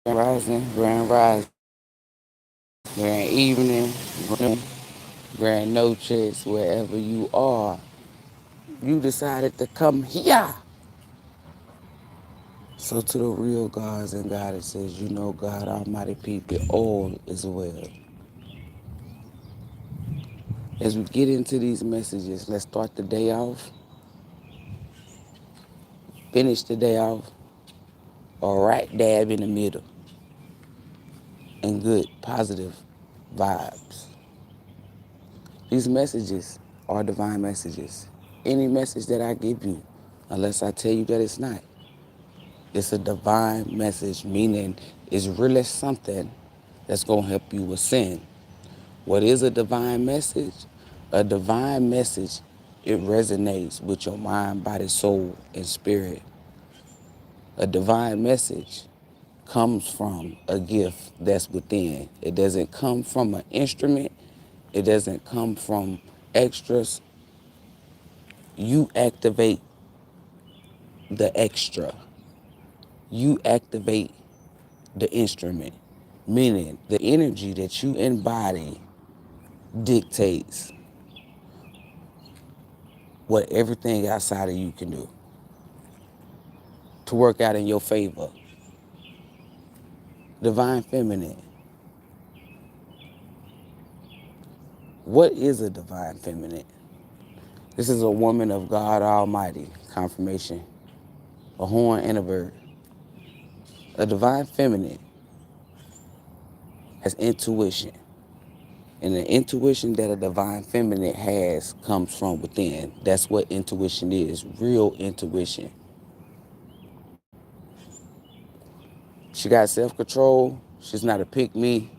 Rising, grand rise, grand evening, grand noches, wherever you are. You decided to come here. So to the real gods and goddesses, you know God Almighty people, all is well. As we get into these messages, let's start the day off, finish the day off, or right dab in the middle, and good, positive vibes. These messages are divine messages. Any message that I give you, unless I tell you that it's not, it's a divine message, meaning it's really something that's going to help you ascend. What is a divine message? A divine message, it resonates with your mind, body, soul, and spirit. A divine message comes from a gift that's within. It doesn't come from an instrument. It doesn't come from extras. You activate the extra. You activate the instrument, meaning the energy that you embody dictates what everything outside of you can do to work out in your favor. Divine feminine. What is a divine feminine? This is a woman of God Almighty, confirmation, a horn and a bird. A divine feminine has intuition. And the intuition that a divine feminine has comes from within. That's what intuition is, real intuition. She got self-control. She's not a pick-me,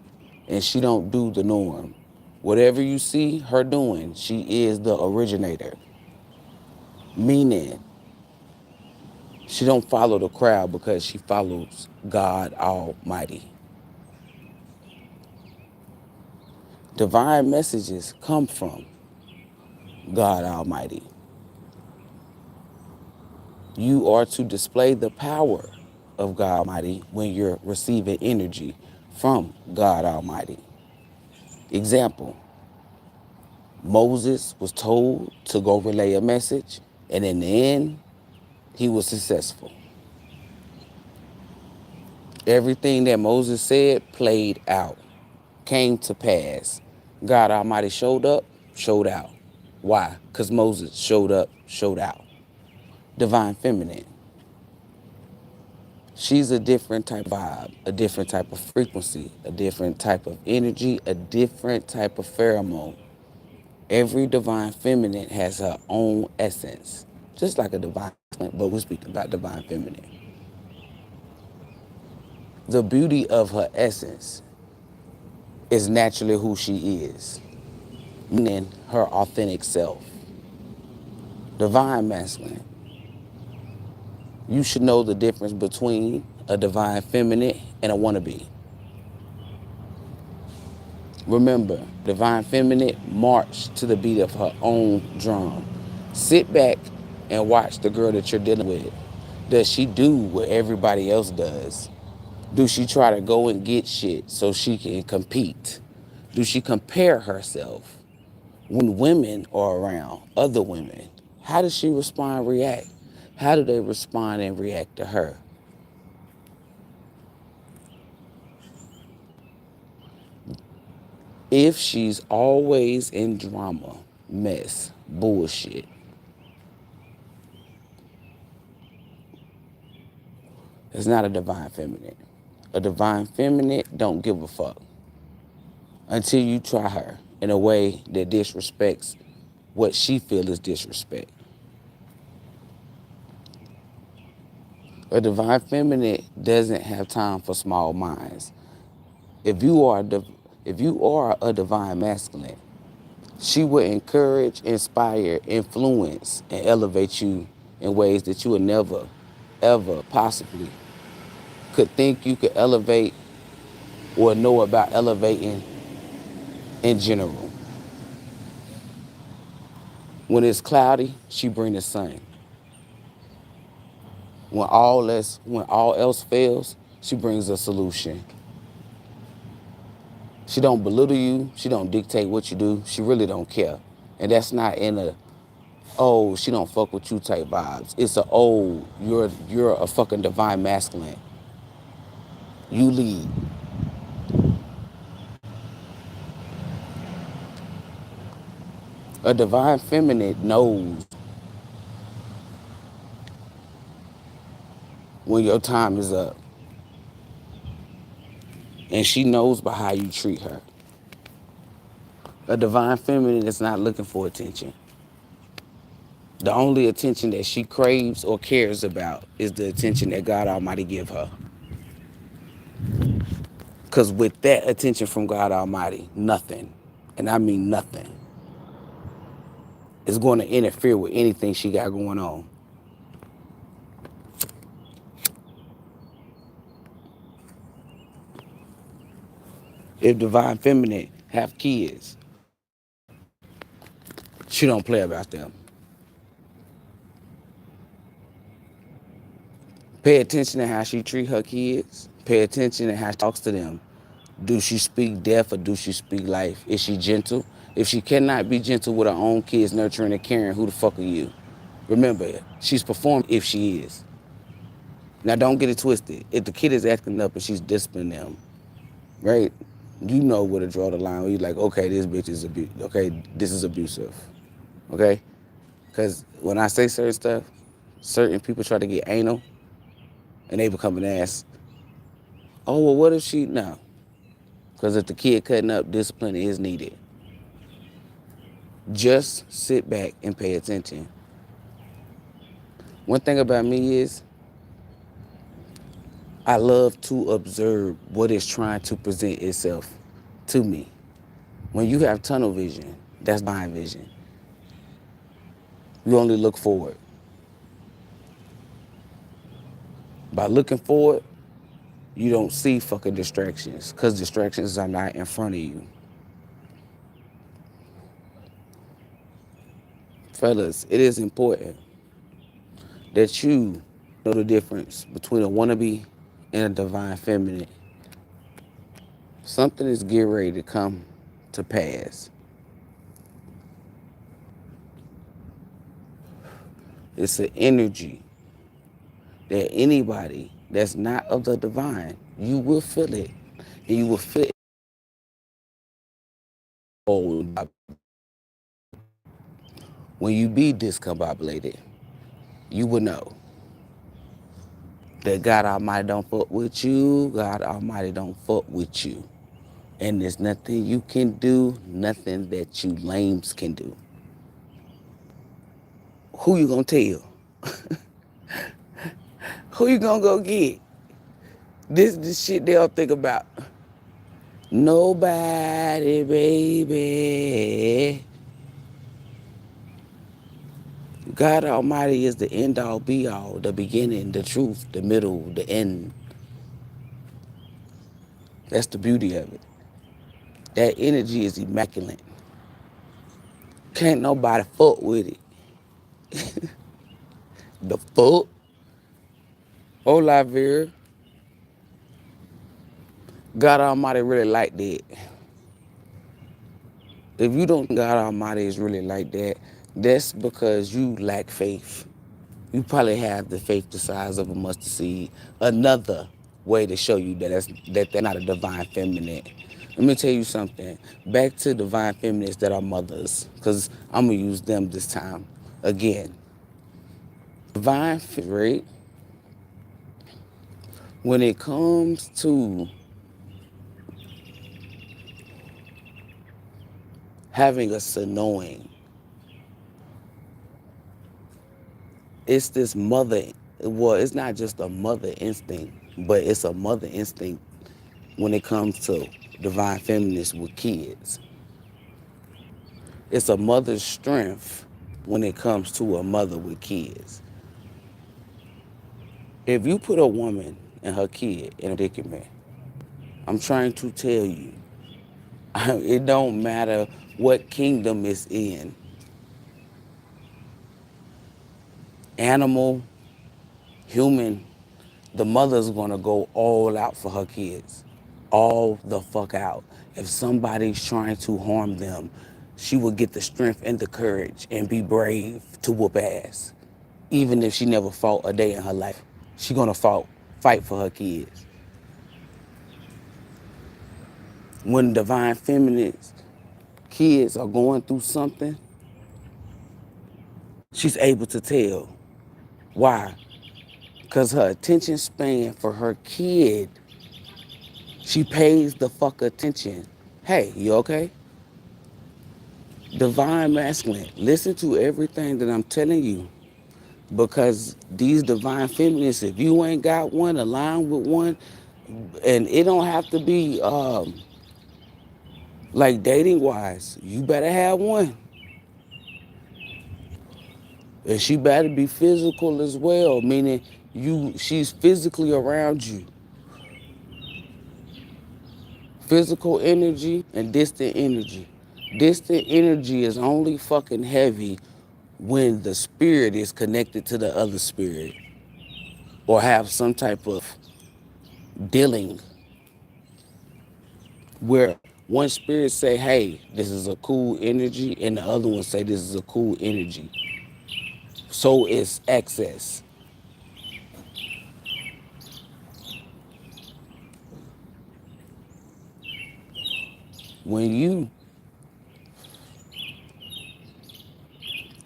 and she don't do the norm. Whatever you see her doing, she is the originator. Meaning, she don't follow the crowd because she follows God Almighty. Divine messages come from God Almighty. You are to display the power of God Almighty when you're receiving energy from God Almighty. Example, Moses was told to go relay a message, and in the end, he was successful. Everything that Moses said played out, came to pass. God Almighty showed up, showed out. Why? Because Moses showed up, showed out. Divine feminine. She's a different type of vibe, a different type of frequency, a different type of energy, a different type of pheromone. Every divine feminine has her own essence, just like a divine, but we're speaking about divine feminine. The beauty of her essence is naturally who she is, meaning her authentic self. Divine masculine. You should know the difference between a divine feminine and a wannabe. Remember, divine feminine march to the beat of her own drum. Sit back and watch the girl that you're dealing with. Does she do what everybody else does? Do she try to go and get shit so she can compete? Do she compare herself? When women are around other women, how does she respond and react? How do they respond and react to her? If she's always in drama, mess, bullshit, it's not a divine feminine. A divine feminine don't give a fuck until you try her in a way that disrespects what she feels is disrespect. A divine feminine doesn't have time for small minds. If you are if you are a divine masculine, she will encourage, inspire, influence, and elevate you in ways that you would never, ever possibly could think you could elevate or know about elevating in general. When it's cloudy, she bring the sun. When all else fails, She brings a solution. She don't belittle you. She don't dictate what you do. She really don't care. And that's not in a, oh, she don't fuck with you type vibes. It's a, oh, you're a fucking divine masculine. You lead. A divine feminine knows when your time is up. And she knows by how you treat her. A divine feminine is not looking for attention. The only attention that she craves or cares about is the attention that God Almighty give her. Because with that attention from God Almighty, nothing, and I mean nothing, is going to interfere with anything she got going on. If divine feminine have kids, she don't play about them. Pay attention to how she treat her kids. Pay attention to how she talks to them. Do she speak death or do she speak life? Is she gentle? If she cannot be gentle with her own kids, nurturing and caring, who the fuck are you? Remember, she's performing if she is. Now, don't get it twisted. If the kid is acting up and she's disciplining them, right? You know where to draw the line. Where you're like, okay, this bitch is okay, this is abusive. Okay? Because when I say certain stuff, certain people try to get anal and they become an ass. Oh, well, what if she? No. Because if the kid cutting up, discipline is needed. Just sit back and pay attention. One thing about me is I love to observe what is trying to present itself to me. When you have tunnel vision, that's blind vision. You only look forward. By looking forward, you don't see fucking distractions because distractions are not in front of you. Fellas, it is important that you know the difference between a wannabe and a divine feminine. Something is getting ready to come to pass. It's an energy that anybody that's not of the divine, you will feel it. And you will feel it. When you be discombobulated, you will know that God Almighty don't fuck with you. God Almighty don't fuck with you. And there's nothing you can do, nothing that you lames can do. Who you gonna tell? Who you gonna go get? This shit they don't think about. Nobody, baby. God Almighty is the end all be all, the beginning, the truth, the middle, the end. That's the beauty of it. That energy is immaculate. Can't nobody fuck with it. The fuck? Hola, Vera. God Almighty really like that. If you don't think God Almighty is really like that, that's because you lack faith. You probably have the faith the size of a mustard seed. Another way to show you that they're not a divine feminine. Let me tell you something. Back to divine feminists that are mothers, because I'm going to use them this time. Again, divine, right? When it comes to having a Sonoing, it's this mother, well, it's not just a mother instinct, but it's a mother instinct when it comes to divine feminists with kids. It's a mother's strength when it comes to a mother with kids. If you put a woman and her kid in a predicament, I'm trying to tell you, it don't matter what kingdom it's in. Animal, human, The mother's gonna go all out for her kids. All the fuck out. If somebody's trying to harm them, she will get the strength and the courage and be brave to whoop ass. Even if she never fought a day in her life, she gonna fight for her kids. When divine feminine's kids are going through something, she's able to tell. Why? Because her attention span for her kid, she pays the fuck attention. Hey, you okay? Divine masculine, listen to everything that I'm telling you. Because these divine feminines, if you ain't got one, align with one, and it don't have to be like dating wise, you better have one. And she better be physical as well, meaning she's physically around you. Physical energy and distant energy. Distant energy is only fucking heavy when the spirit is connected to the other spirit or have some type of dealing where one spirit say, hey, this is a cool energy, and the other one say this is a cool energy. So it's excess. When you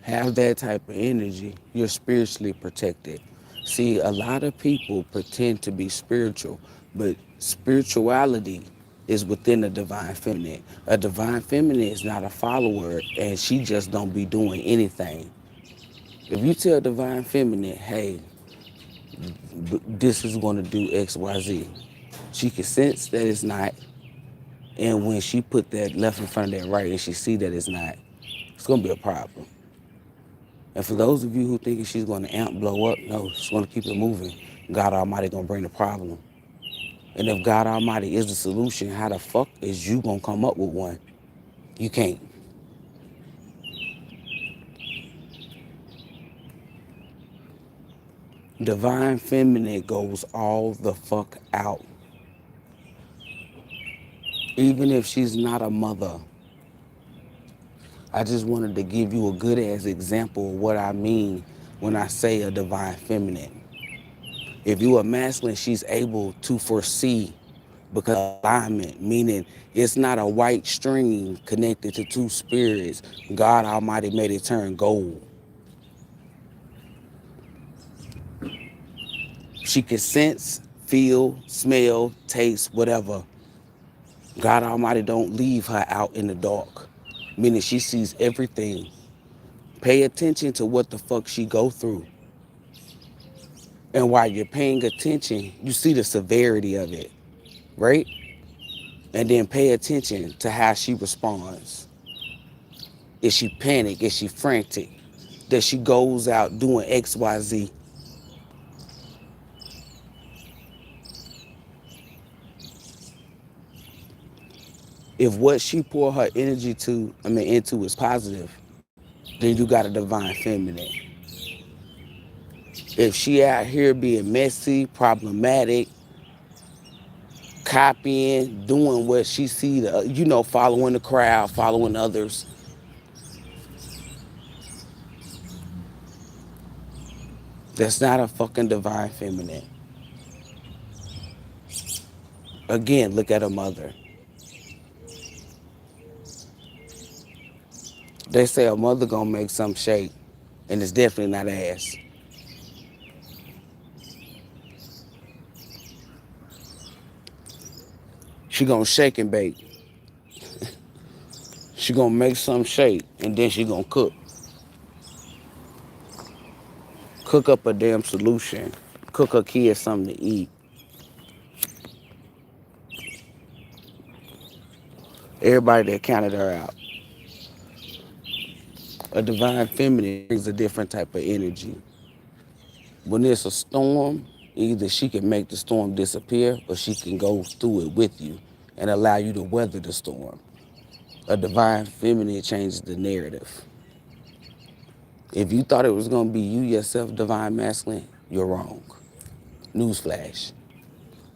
have that type of energy, you're spiritually protected. See, a lot of people pretend to be spiritual, but spirituality is within the divine feminine. A divine feminine is not a follower, and she just don't be doing anything. If you tell divine feminine, hey, this is going to do X, Y, Z, she can sense that it's not, and when she put that left in front of that right, and she see that it's not, it's going to be a problem. And for those of you who thinking she's going to amp blow up, no, she's going to keep it moving. God Almighty going to bring the problem. And if God Almighty is the solution, how the fuck is you going to come up with one? You can't. Divine feminine goes all the fuck out. Even if she's not a mother. I just wanted to give you a good ass example of what I mean when I say a divine feminine. If you are masculine, she's able to foresee because alignment, meaning it's not a white string connected to two spirits. God Almighty made it turn gold. She can sense, feel, smell, taste, whatever. God Almighty don't leave her out in the dark, meaning she sees everything. Pay attention to what the fuck she go through. And while you're paying attention, you see the severity of it, right? And then pay attention to how she responds. Is she panic? Is she frantic? That she goes out doing X, Y, Z? If what she pour her energy into is positive, then you got a divine feminine. If she out here being messy, problematic, copying, doing what she see, following the crowd, following others, that's not a fucking divine feminine. Again, look at her mother. They say a mother gonna make some shake, and it's definitely not ass. She gonna shake and bake. She gonna make some shake, and then she gonna cook. Cook up a damn solution. Cook her kids something to eat. Everybody that counted her out. A divine feminine brings a different type of energy. When it's a storm, either she can make the storm disappear or she can go through it with you and allow you to weather the storm. A divine feminine changes the narrative. If you thought it was going to be you yourself, divine masculine, you're wrong. Newsflash.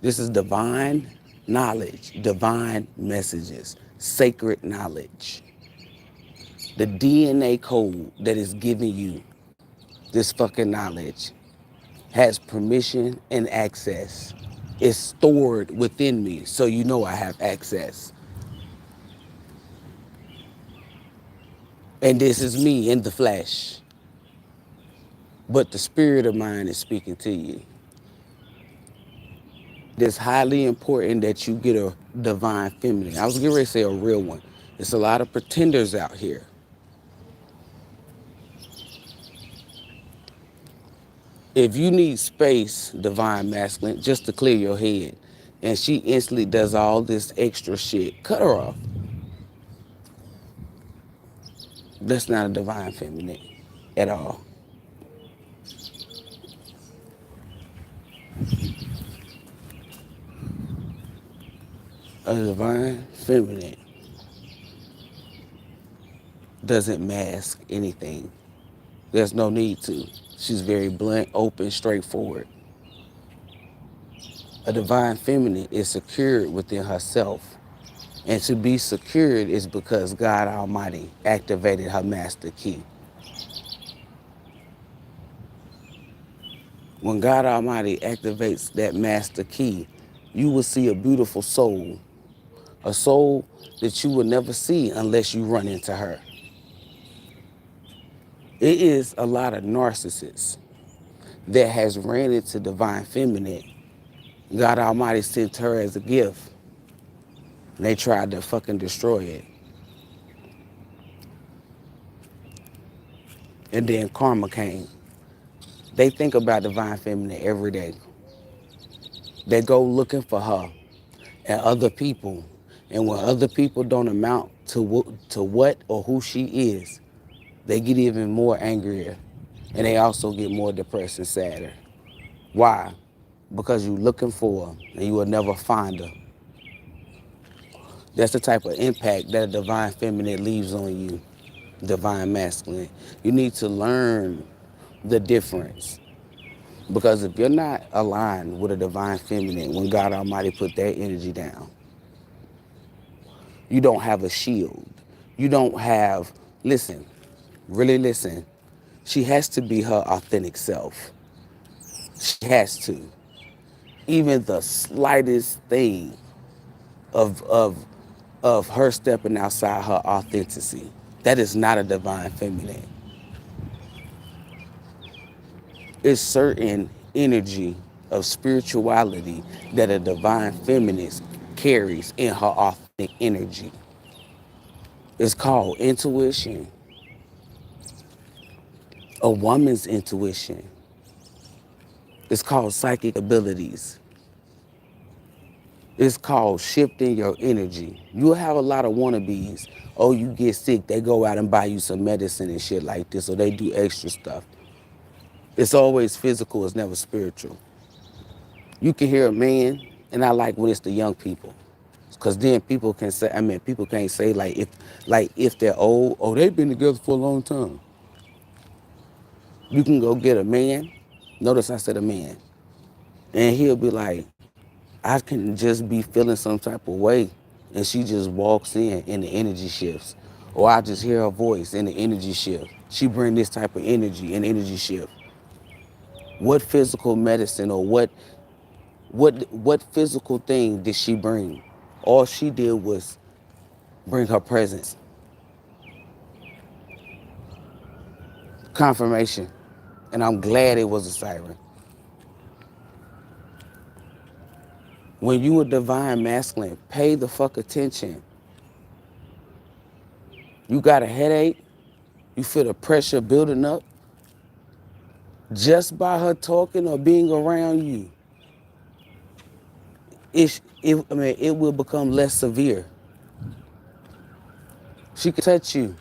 This is divine knowledge, divine messages, sacred knowledge. The DNA code that is giving you this fucking knowledge has permission and access. It's stored within me, so you know I have access. And this is me in the flesh. But the spirit of mine is speaking to you. It's highly important that you get a divine feminine. I was getting ready to say a real one. There's a lot of pretenders out here. If you need space, divine masculine, just to clear your head, and she instantly does all this extra shit, cut her off. That's not a divine feminine at all. A divine feminine doesn't mask anything. There's no need to. She's very blunt, open, straightforward. A divine feminine is secured within herself. And to be secured is because God Almighty activated her master key. When God Almighty activates that master key, you will see a beautiful soul. A soul that you will never see unless you run into her. It is a lot of narcissists that has ran into divine feminine. God Almighty sent her as a gift. And they tried to fucking destroy it. And then karma came. They think about divine feminine every day. They go looking for her and other people. And when other people don't amount to what or who she is, they get even more angrier. And they also get more depressed and sadder. Why? Because you're looking for her and you will never find her. That's the type of impact that a divine feminine leaves on you, divine masculine. You need to learn the difference. Because if you're not aligned with a divine feminine, when God Almighty put that energy down, you don't have a shield. You don't have, listen, really listen. She has to be her authentic self. She has to. Even the slightest thing of her stepping outside her authenticity, that is not a divine feminine. It's certain energy of spirituality that a divine feminist carries in her authentic energy. It's called intuition. A woman's intuition. It's called psychic abilities. It's called shifting your energy. You'll have a lot of wannabes. Oh, you get sick, they go out and buy you some medicine and shit like this, or they do extra stuff. It's always physical, it's never spiritual. You can hear a man, and I like when it's the young people. Cause then people can say, people can't say if they're old, oh, they've been together for a long time. You can go get a man, notice I said a man, and he'll be like, I can just be feeling some type of way, and she just walks in and the energy shifts. Or I just hear her voice and the energy shift. She bring this type of energy and energy shift. What physical medicine or what physical thing did she bring? All she did was bring her presence. Confirmation. And I'm glad it was a siren. When you a divine masculine, pay the fuck attention. You got a headache, you feel the pressure building up, just by her talking or being around you, it will become less severe. She can touch you.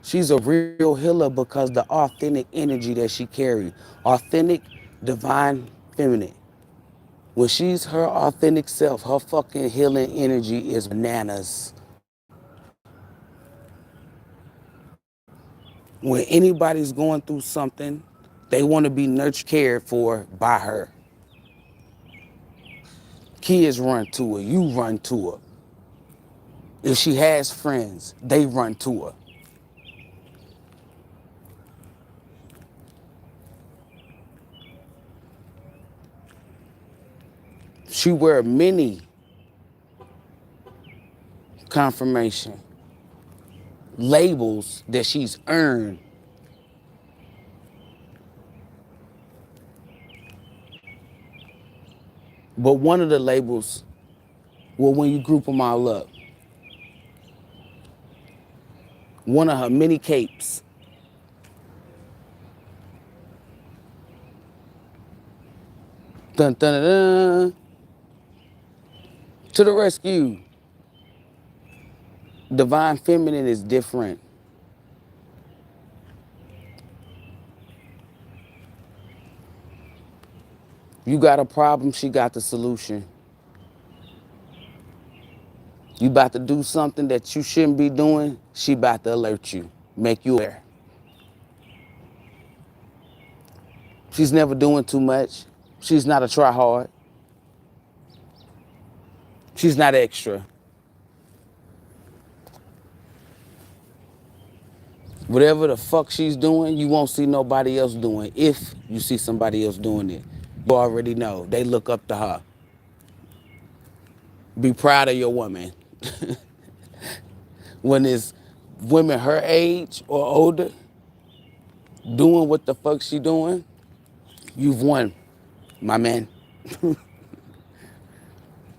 She's a real healer because the authentic energy that she carries, authentic, divine, feminine. When she's her authentic self, her fucking healing energy is bananas. When anybody's going through something, they want to be nurtured, cared for by her. Kids run to her. You run to her. If she has friends, they run to her. She wear many confirmation labels that she's earned. But one of the labels, well, when you group them all up, one of her many capes, dun dun dun, dun, to the rescue. Divine feminine is different. You got a problem, she got the solution. You about to do something that you shouldn't be doing, she about to alert you, make you aware. She's never doing too much. She's not a try hard. She's not extra. Whatever the fuck she's doing, you won't see nobody else doing. If you see somebody else doing it, you already know. They look up to her. Be proud of your woman. When it's women her age or older doing what the fuck she doing, you've won, my man.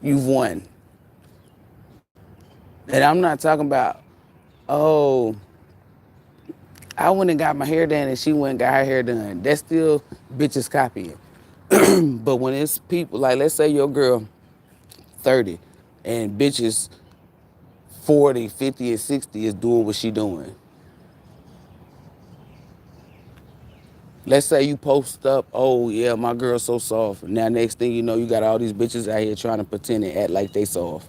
You've won. And I'm not talking about, oh, I went and got my hair done and she went and got her hair done. That's still bitches copying. But when it's people, like let's say your girl 30 and bitches 40, 50, and 60 is doing what she doing. Let's say you post up, oh yeah, my girl's so soft. Now next thing you know, you got all these bitches out here trying to pretend and act like they soft.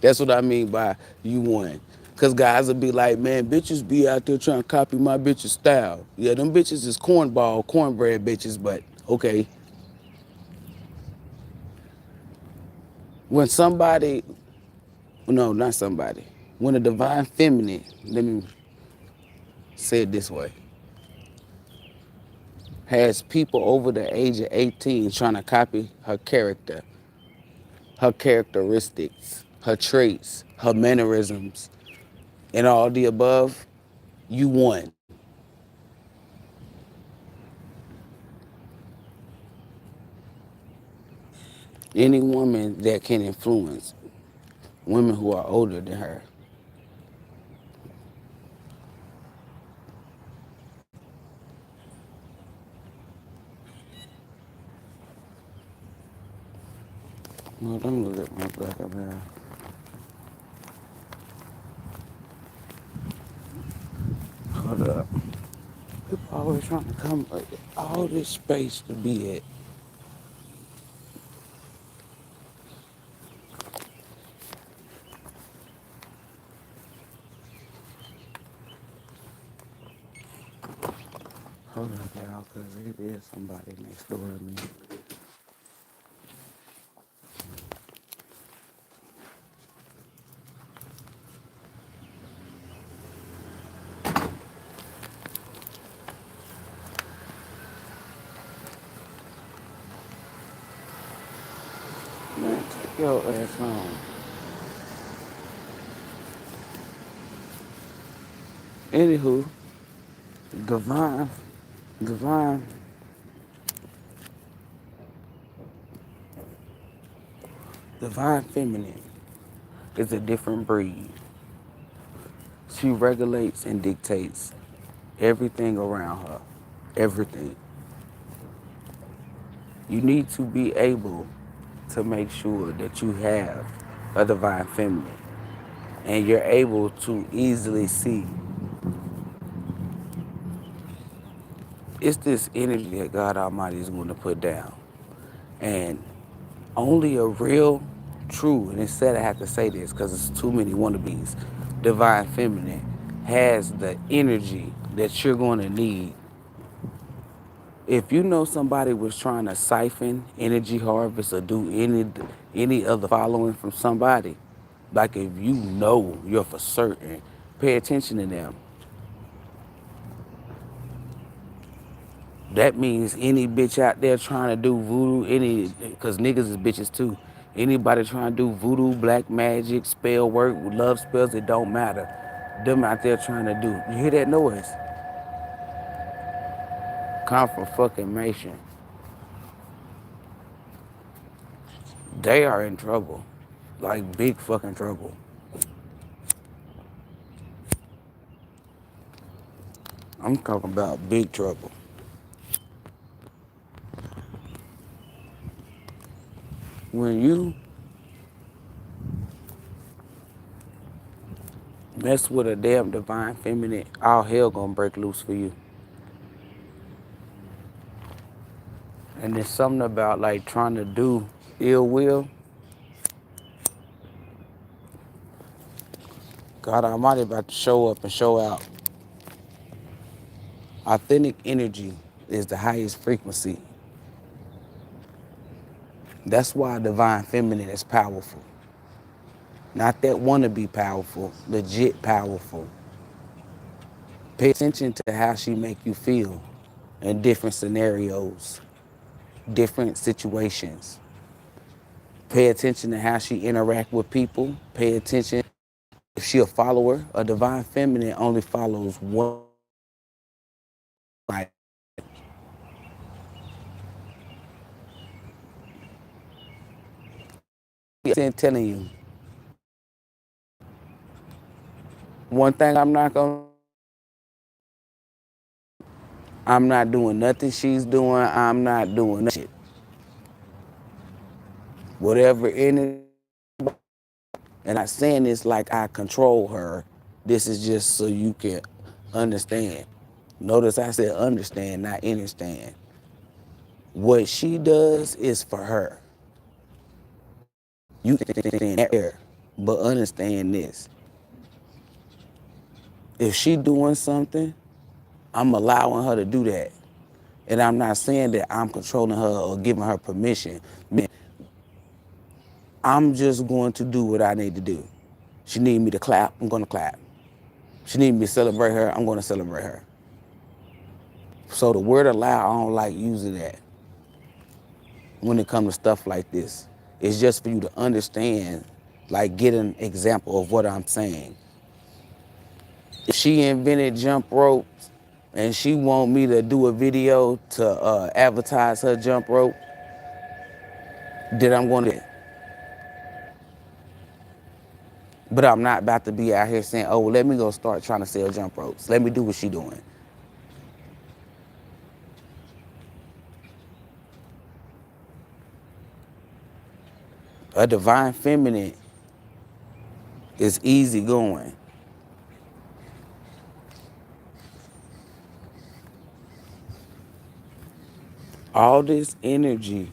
That's what I mean by you won. Cause guys will be like, man, bitches be out there trying to copy my bitch's style. Yeah, them bitches is cornbread bitches, but okay. When somebody, no, not somebody. When a divine feminine, let me say it this way, has people over the age of 18 trying to copy her character, her characteristics, her traits, her mannerisms, and all the above, you won. Any woman that can influence women who are older than her. Well, don't look at my black up here. Hold up. People always trying to come all this space to be at. Hold up, y'all, because it is somebody next door to me. Man, take your ass home. Anywho, divine, divine, divine feminine is a different breed. She regulates and dictates everything around her. Everything. You need to be able to make sure that you have a divine feminine and you're able to easily see it's this energy that God Almighty is going to put down. And only a real, true, and it's sad I have to say this because it's too many wannabes, divine feminine has the energy that you're going to need If you know somebody was trying to siphon energy harvest or do any other following from somebody, like if you know you're for certain, pay attention to them. That means any bitch out there trying to do voodoo, cause niggas is bitches too. Anybody trying to do voodoo, black magic, spell work, love spells, it don't matter. Them out there trying to do. You hear that noise? Confirmation. They are in trouble. Like big fucking trouble. I'm talking about big trouble. When you mess with a damn divine feminine, all hell gonna break loose for you. And there's something about like trying to do ill will. God Almighty about to show up and show out. Authentic energy is the highest frequency. That's why divine feminine is powerful. Not that wanna be powerful, legit powerful. Pay attention to how she make you feel in different scenarios, different situations. Pay attention to how she interact with people. Pay attention if she a follower. A divine feminine only follows one. Like, I'm telling you, one thing I'm not doing nothing she's doing. I'm not doing that shit. Whatever energy, and I'm saying this like I control her. This is just so you can understand. Notice I said understand, not understand. What she does is for her. You can understand that, but understand this. If she doing something, I'm allowing her to do that. And I'm not saying that I'm controlling her or giving her permission. I'm just going to do what I need to do. She need me to clap, I'm gonna clap. She need me to celebrate her, I'm gonna celebrate her. So the word allow, I don't like using that when it comes to stuff like this. It's just for you to understand, like get an example of what I'm saying. If she invented jump ropes and she want me to do a video to advertise her jump rope, then I'm gonna. But I'm not about to be out here saying, oh, well, let me go start trying to sell jump ropes. Let me do what she doing. A divine feminine is easy going. All this energy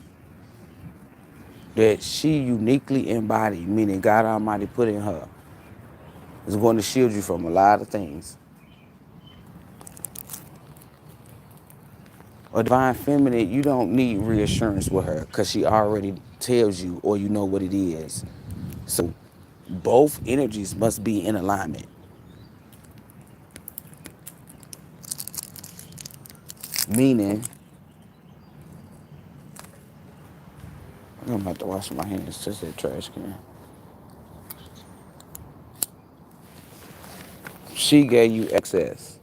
that she uniquely embodied, meaning God Almighty put in her, is going to shield you from a lot of things. A divine feminine, you don't need reassurance with her because she already tells you or you know what it is. So both energies must be in alignment. Meaning, I'm about to wash my hands, just that trash can. She gave you access.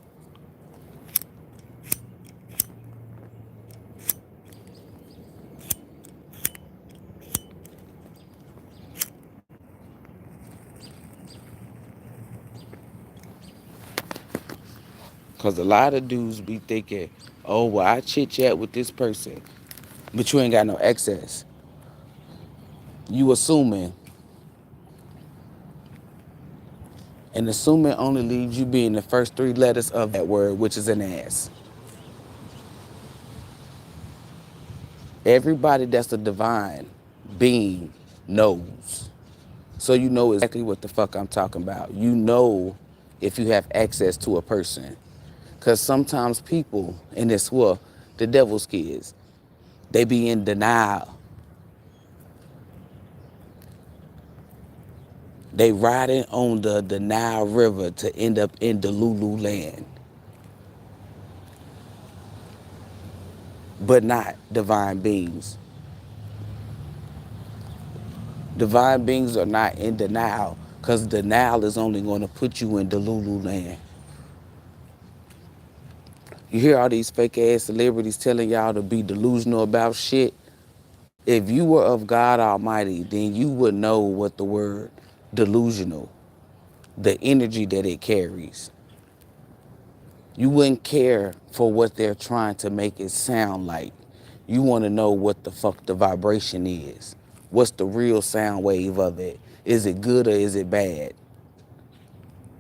Because a lot of dudes be thinking, oh, well, I chit chat with this person, but you ain't got no access. You assuming. And assuming only leaves you being the first three letters of that word, which is an ass. Everybody that's a divine being knows. So you know exactly what the fuck I'm talking about. You know if you have access to a person. Because sometimes people in this world, The devil's kids. They be in denial. They riding on the Nile River to end up in Delulu land. But not divine beings. Divine beings are not in denial, because denial is only going to put you in Delulu land. You hear all these fake ass celebrities telling y'all to be delusional about shit. If you were of God Almighty, then you would know what the word delusional, the energy that it carries. You wouldn't care for what they're trying to make it sound like. You want to know what the fuck the vibration is. What's the real sound wave of it? Is it good or is it bad?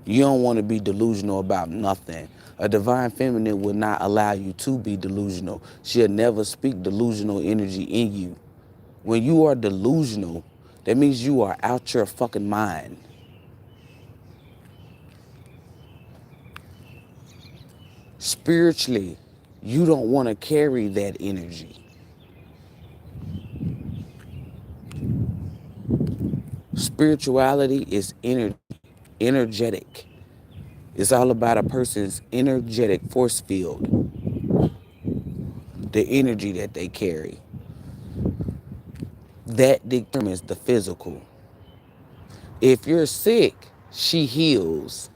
You don't want to be delusional about nothing. A divine feminine will not allow you to be delusional. She'll never speak delusional energy in you. When you are delusional, that means you are out your fucking mind. Spiritually, you don't want to carry that energy. Spirituality is energetic. It's all about a person's energetic force field, the energy that they carry. That determines the physical. If you're sick, she heals.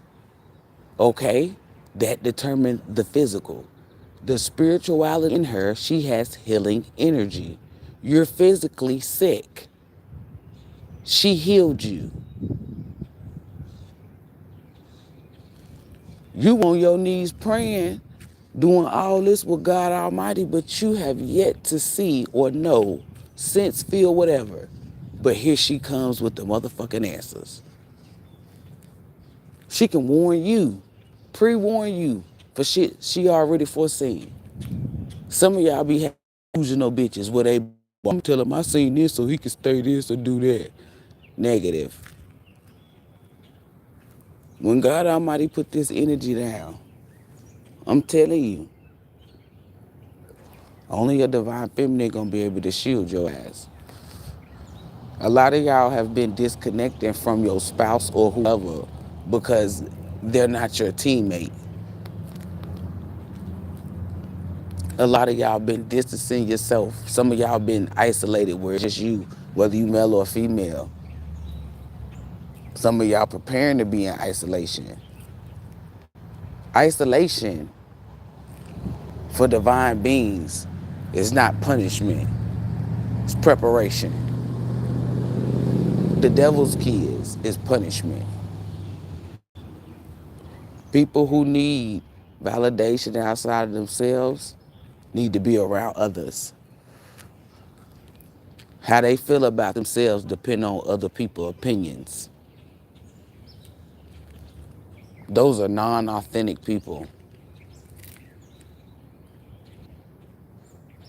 Okay? That determines the physical. The spirituality in her, she has healing energy. You're physically sick. She healed you. You on your knees praying, doing all this with God Almighty, but you have yet to see or know, sense, feel, whatever. But here she comes with the motherfucking answers. She can warn you, pre-warn you for shit she already foreseen. Some of y'all be having delusional bitches where they, I'm telling him I seen this so he can stay this or do that. Negative. When God Almighty put this energy down, I'm telling you, only a divine feminine gonna be able to shield your ass. A lot of y'all have been disconnected from your spouse or whoever because they're not your teammate. A lot of y'all been distancing yourself. Some of y'all been isolated where it's just you, whether you male or female. Some of y'all preparing to be in isolation. Isolation for divine beings is not punishment. It's preparation. The devil's kids is punishment. People who need validation outside of themselves need to be around others. How they feel about themselves depend on other people's opinions. Those are non-authentic people.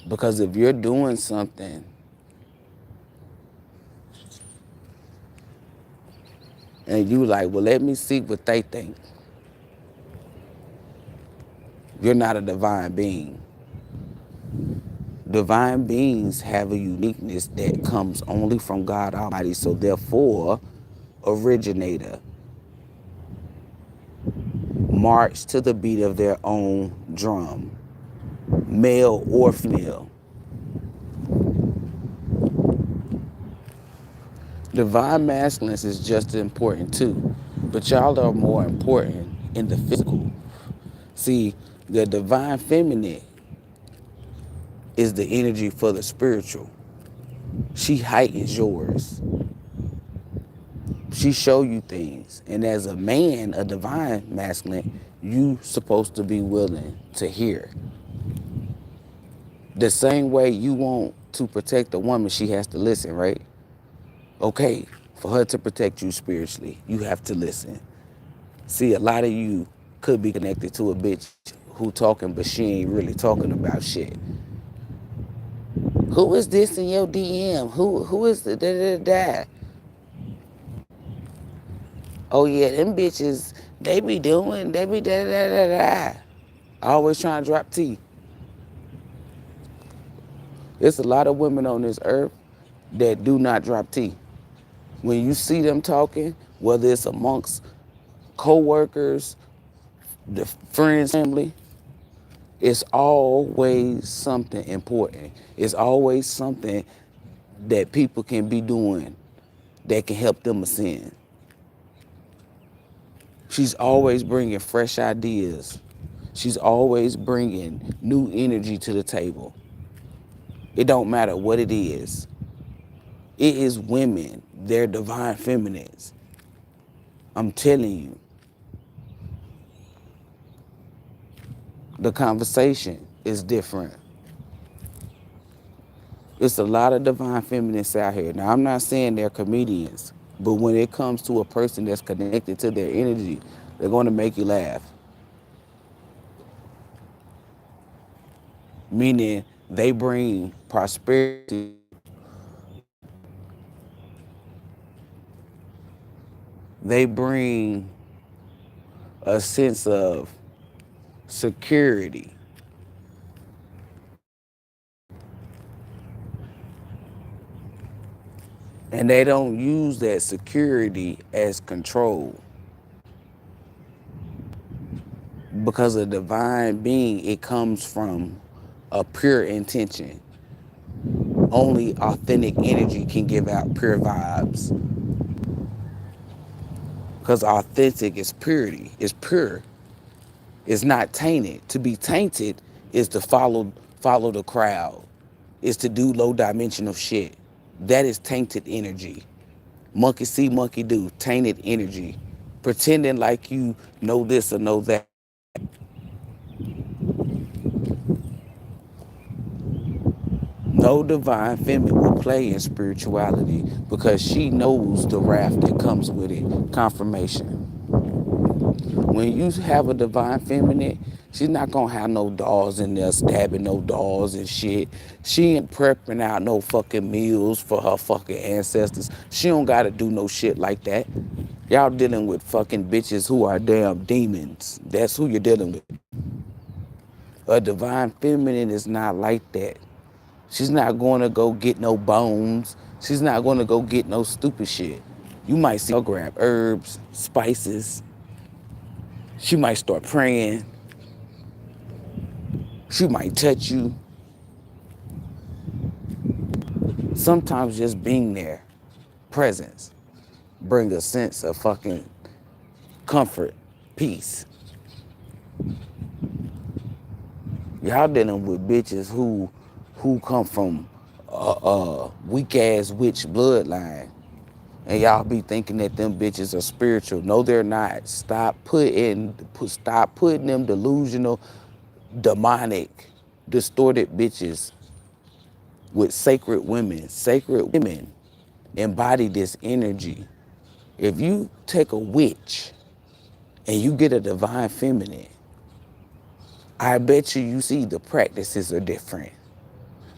Because if you're doing something and you like, well, let me see what they think, you're not a divine being. Divine beings have a uniqueness that comes only from God Almighty, so therefore, originator. March to the beat of their own drum, male or female. Divine masculines is just as important too, but y'all are more important in the physical. See, the divine feminine is the energy for the spiritual. She heightens yours. She show you things. And as a man, a divine masculine, you supposed to be willing to hear. The same way you want to protect a woman, she has to listen, right? Okay, for her to protect you spiritually, you have to listen. See, a lot of you could be connected to a bitch who talking, but she ain't really talking about shit. Who is this in your DM? Who is the da? Oh yeah, them bitches, they be doing, they be da. Always trying to drop T. It's a lot of women on this earth that do not drop T. When you see them talking, whether it's amongst co-workers, the friends, family, it's always something important. It's always something that people can be doing that can help them ascend. She's always bringing fresh ideas. She's always bringing new energy to the table. It don't matter what it is. It is women. They're divine feminines. I'm telling you, the conversation is different. It's a lot of divine feminists out here. Now, I'm not saying they're comedians, but when it comes to a person that's connected to their energy, they're going to make you laugh. Meaning they bring prosperity, they bring a sense of security. And they don't use that security as control. Because a divine being, it comes from a pure intention. Only authentic energy can give out pure vibes. Because authentic is purity, it's pure. It's not tainted. To be tainted is to follow the crowd. Is to do low dimensional shit. That is tainted energy. Monkey see, monkey do. Tainted energy. Pretending like you know this or know that. No divine feminine will play in spirituality because she knows the wrath that comes with it. Confirmation. When you have a divine feminine, she's not gonna have no dolls in there stabbing no dolls and shit. She ain't prepping out no fucking meals for her fucking ancestors. She don't gotta do no shit like that. Y'all dealing with fucking bitches who are damn demons. That's who you're dealing with. A divine feminine is not like that. She's not going to go get no bones. She's not going to go get no stupid shit. You might see her grab herbs, spices. She might start praying. She might touch you. Sometimes just being there, presence, bring a sense of fucking comfort, peace. Y'all dealing with bitches who come from a weak ass witch bloodline. And y'all be thinking that them bitches are spiritual. No, they're not. Stop putting them delusional, demonic, distorted bitches with sacred women. Sacred women embody this energy. If you take a witch and you get a divine feminine, I bet you see the practices are different.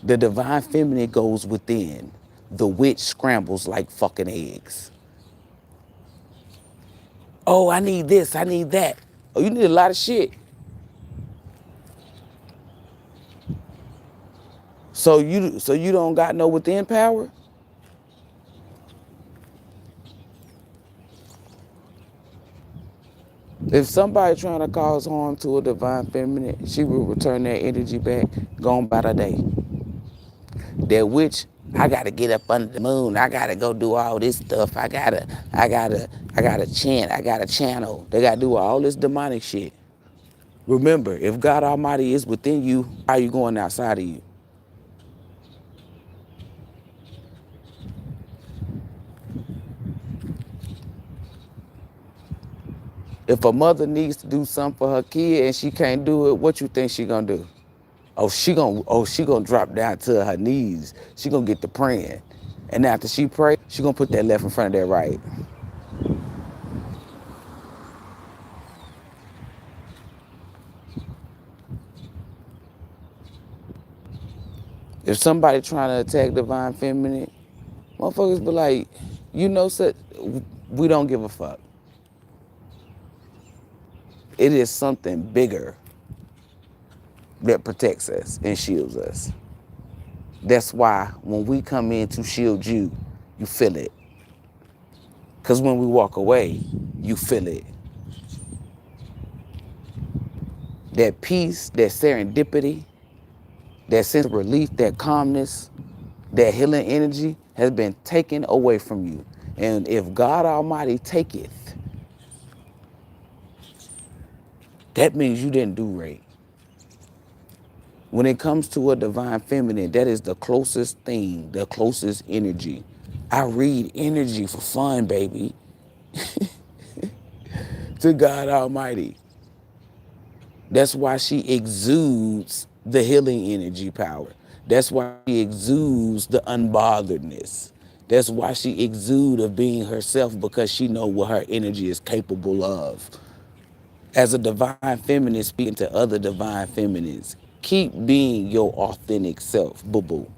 The divine feminine goes within. The witch scrambles like fucking eggs. Oh, I need this, I need that. Oh, you need a lot of shit. So you don't got no within power? If somebody trying to cause harm to a divine feminine, she will return that energy back, gone by the day. That witch, I gotta get up under the moon. I gotta go do all this stuff. I gotta chant. I gotta channel. They gotta do all this demonic shit. Remember, if God Almighty is within you, how are you going outside of you? If a mother needs to do something for her kid and she can't do it, what you think she gonna do? She gonna drop down to her knees. She gonna get to praying. And after she pray, she gonna put that left in front of that right. If somebody trying to attack divine feminine, motherfuckers be like, we don't give a fuck. It is something bigger that protects us and shields us. That's why when we come in to shield you, you feel it. Because when we walk away, you feel it. That peace, that serendipity, that sense of relief, that calmness, that healing energy has been taken away from you. And if God Almighty taketh, that means you didn't do right. When it comes to a divine feminine, that is the closest thing, the closest energy. I read energy for fun, baby, to God Almighty. That's why she exudes the healing energy power. That's why she exudes the unbotheredness. That's why she exudes of being herself, because she knows what her energy is capable of. As a divine feminine speaking to other divine feminines, keep being your authentic self, boo-boo.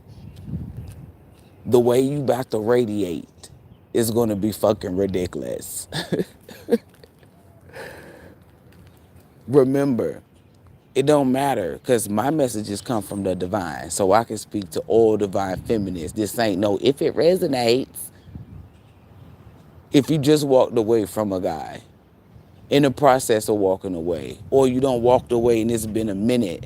The way you about to radiate is gonna be fucking ridiculous. Remember, it don't matter, because my messages come from the divine, so I can speak to all divine feminists. This ain't no if it resonates. If you just walked away from a guy in the process of walking away, or you don't walked away and it's been a minute,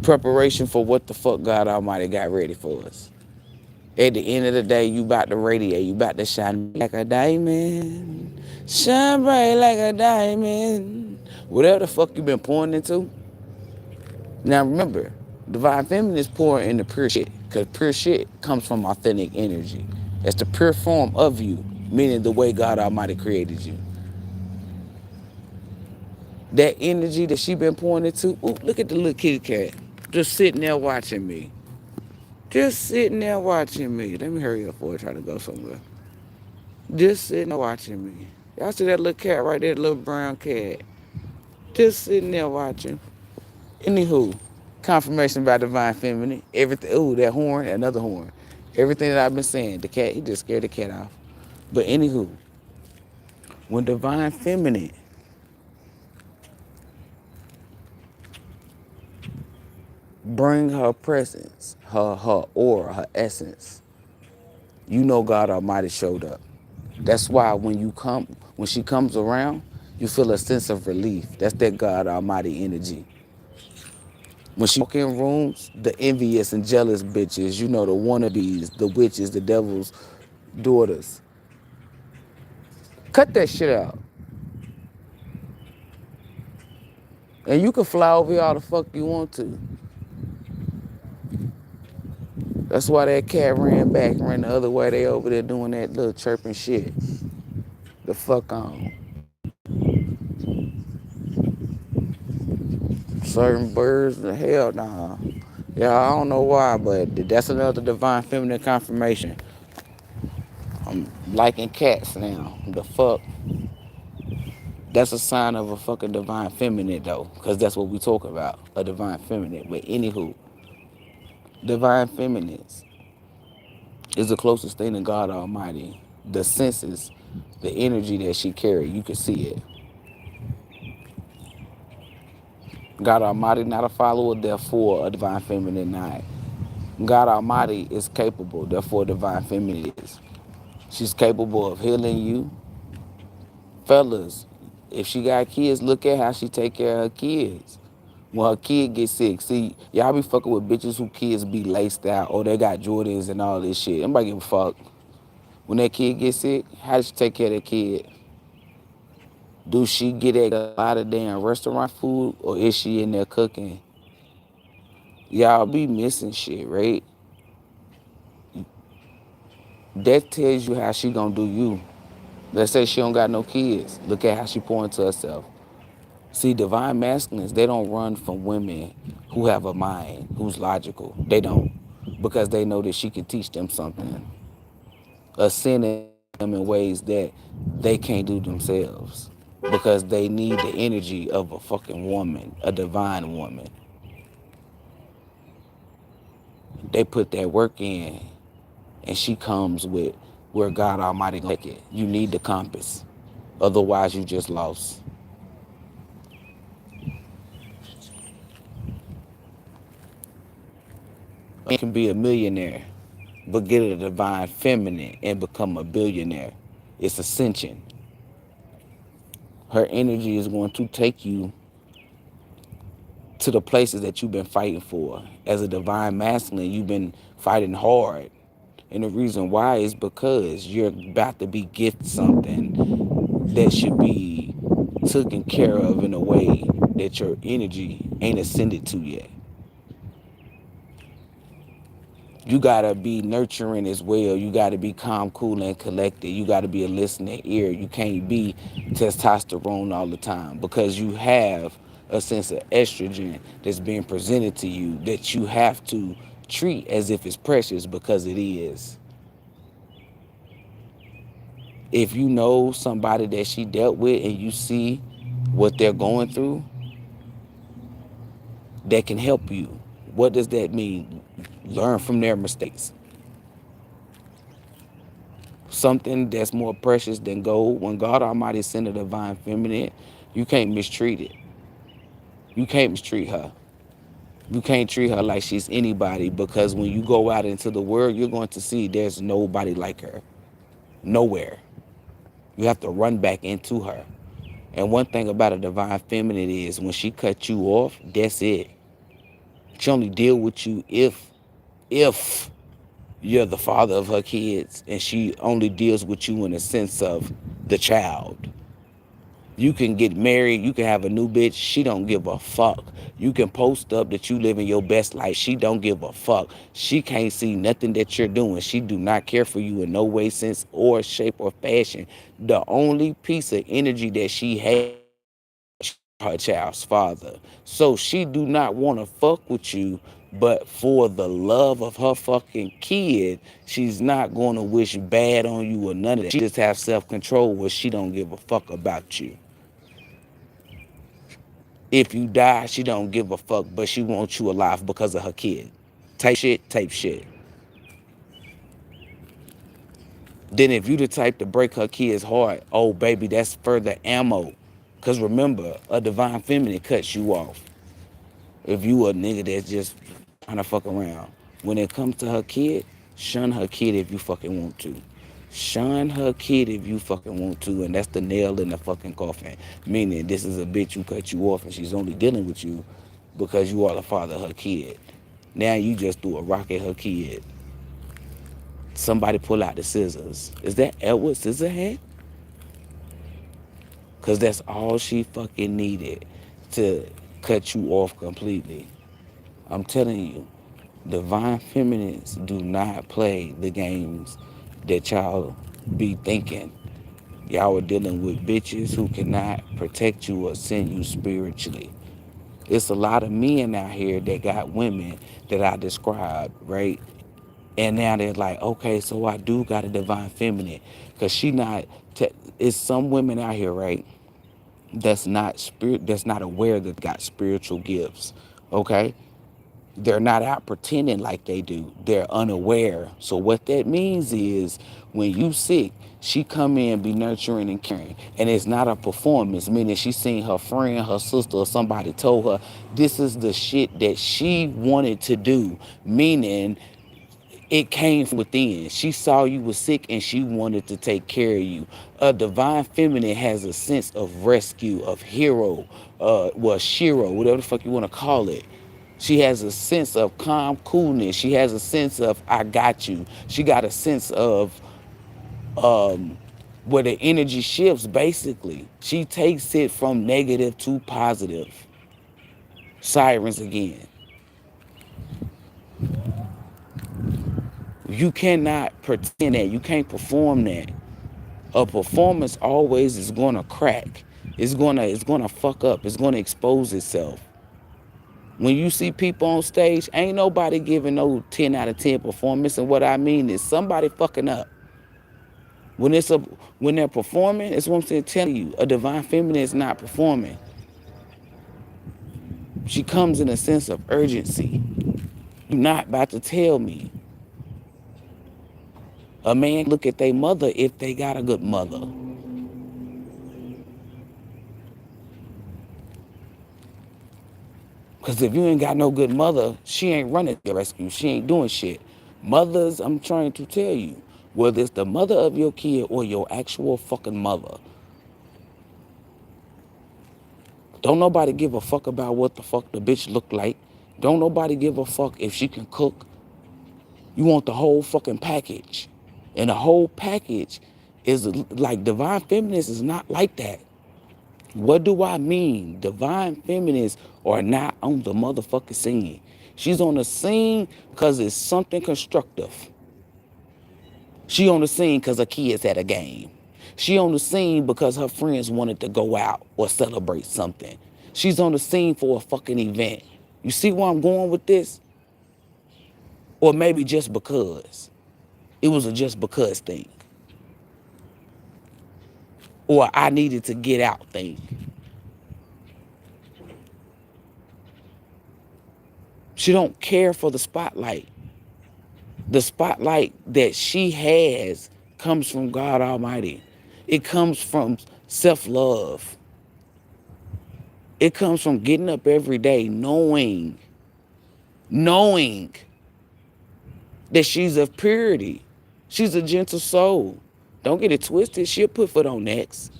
preparation for what the fuck God Almighty got ready for us. At the end of the day, you about to radiate, you about to shine like a diamond, shine bright like a diamond. Whatever the fuck you been pouring into. Now remember, divine feminine is pouring into pure shit, because pure shit comes from authentic energy. It's the pure form of you, meaning the way God Almighty created you. That energy that she been pouring into, ooh, look at the little kitty cat, just sitting there watching me. Just sitting there watching me. Let me hurry up before I try to go somewhere. Just sitting there watching me. Y'all see that little cat right there, the little brown cat? Just sitting there watching. Anywho, confirmation by divine feminine. Everything. Ooh, that horn, another horn. Everything that I've been saying. The cat, he just scared the cat off. But anywho, when divine feminine bring her presence, her aura, her essence, you know God Almighty showed up. That's why when she comes around, you feel a sense of relief. That's that God Almighty energy. When she walk in rooms, the envious and jealous bitches, you know, the wannabes, the witches, the devil's daughters, cut that shit out. And you can fly over here all the fuck you want to. That's why that cat ran back, ran the other way. They over there doing that little chirping shit. The fuck on. Certain birds, the hell nah. Yeah, I don't know why, but that's another divine feminine confirmation. I'm liking cats now. The fuck? That's a sign of a fucking divine feminine though, because that's what we talk about, a divine feminine. But anywho, divine feminines is the closest thing to God Almighty. The senses, the energy that she carries, you can see it. God Almighty not a follower, therefore a divine feminine not. God Almighty is capable, therefore divine feminine is. She's capable of healing you. Fellas, if she got kids, look at how she take care of her kids. When her kid gets sick, see, y'all be fucking with bitches who kids be laced out, or they got Jordans and all this shit. Nobody give a fuck. When that kid gets sick, how does she take care of that kid? Do she get a lot of damn restaurant food, or is she in there cooking? Y'all be missing shit, right? That tells you how she gonna do you. Let's say she don't got no kids. Look at how she pour into herself. See, divine masculines, they don't run from women who have a mind, who's logical. They don't. Because they know that she can teach them something. Ascending them in ways that they can't do themselves. Because they need the energy of a fucking woman, a divine woman. They put that work in, and she comes with where God Almighty like it. You need the compass. Otherwise, you just lost. can be a millionaire, but get a divine feminine and become a billionaire. It's ascension. Her energy is going to take you to the places that you've been fighting for. As a divine masculine, you've been fighting hard. And the reason why is because you're about to be gifted something that should be taken care of in a way that your energy ain't ascended to yet. You gotta be nurturing as well. You gotta be calm, cool, and collected. You gotta be a listening ear. You can't be testosterone all the time, because you have a sense of estrogen that's being presented to you that you have to treat as if it's precious, because it is. If you know somebody that she dealt with and you see what they're going through, that can help you. What does that mean? Learn from their mistakes. Something that's more precious than gold. When God Almighty sent a divine feminine, you can't mistreat it. You can't mistreat her. You can't treat her like she's anybody, because when you go out into the world, you're going to see there's nobody like her. Nowhere. You have to run back into her. And one thing about a divine feminine is when she cuts you off, that's it. She only deal with you if you're the father of her kids, and she only deals with you in the sense of the child. You can get married, you can have a new bitch, she don't give a fuck. You can post up that you living your best life, she don't give a fuck. She can't see nothing that you're doing. She do not care for you in no way, sense, or shape, or fashion. The only piece of energy that she has, her child's father. So she do not want to fuck with you, but for the love of her fucking kid, she's not going to wish bad on you or none of that. She just have self-control where she don't give a fuck about you. If you die, she don't give a fuck, but she wants you alive because of her kid. Type shit. Then if you the type to break her kid's heart, oh baby, that's further ammo. Cause remember, a divine feminine cuts you off. If you a nigga that's just trying to fuck around, when it comes to her kid, shun her kid if you fucking want to. Shun her kid if you fucking want to, and that's the nail in the fucking coffin. Meaning, this is a bitch who cut you off, and she's only dealing with you because you are the father of her kid. Now you just threw a rock at her kid. Somebody pull out the scissors. Is that Edward Scissorhands? Because that's all she fucking needed to cut you off completely. I'm telling you, divine feminines do not play the games that y'all be thinking. Y'all are dealing with bitches who cannot protect you or send you spiritually. It's a lot of men out here that got women that I described, right? And now they're like, okay, so I do got a divine feminine. Because she not, it's some women out here, right? That's not aware that got spiritual gifts. Okay? They're not out pretending like they do. They're unaware. So what that means is when you sick, she come in, be nurturing and caring. And it's not a performance, meaning she seen her friend, her sister, or somebody told her this is the shit that she wanted to do. Meaning it came from within. She saw you was sick and she wanted to take care of you. A divine feminine has a sense of rescue, of hero, Shiro, whatever the fuck you want to call it. She has a sense of calm coolness. She has a sense of I got you. She got a sense of where the energy shifts basically. She takes it from negative to positive. Sirens again. You cannot pretend that. You can't perform that. A performance always is gonna crack. It's gonna fuck up. It's gonna expose itself. When you see people on stage, ain't nobody giving no 10 out of 10 performance. And what I mean is somebody fucking up. When they're performing, it's what I'm saying, telling you, a divine feminine is not performing. She comes in a sense of urgency. You're not about to tell me. A man look at their mother if they got a good mother. Because if you ain't got no good mother, she ain't running the rescue. She ain't doing shit. Mothers, I'm trying to tell you, whether it's the mother of your kid or your actual fucking mother, don't nobody give a fuck about what the fuck the bitch look like. Don't nobody give a fuck if she can cook. You want the whole fucking package. And the whole package is like divine feminists is not like that. What do I mean? Divine feminists are not on the motherfucking scene. She's on the scene because it's something constructive. She on the scene because her kids at a game. She on the scene because her friends wanted to go out or celebrate something. She's on the scene for a fucking event. You see where I'm going with this? Or maybe just because. It was a just because thing. Or I needed to get out thing. She don't care for the spotlight. The spotlight that she has comes from God Almighty. It comes from self-love. It comes from getting up every day knowing that she's of purity. She's a gentle soul. Don't get it twisted. She'll put foot on necks.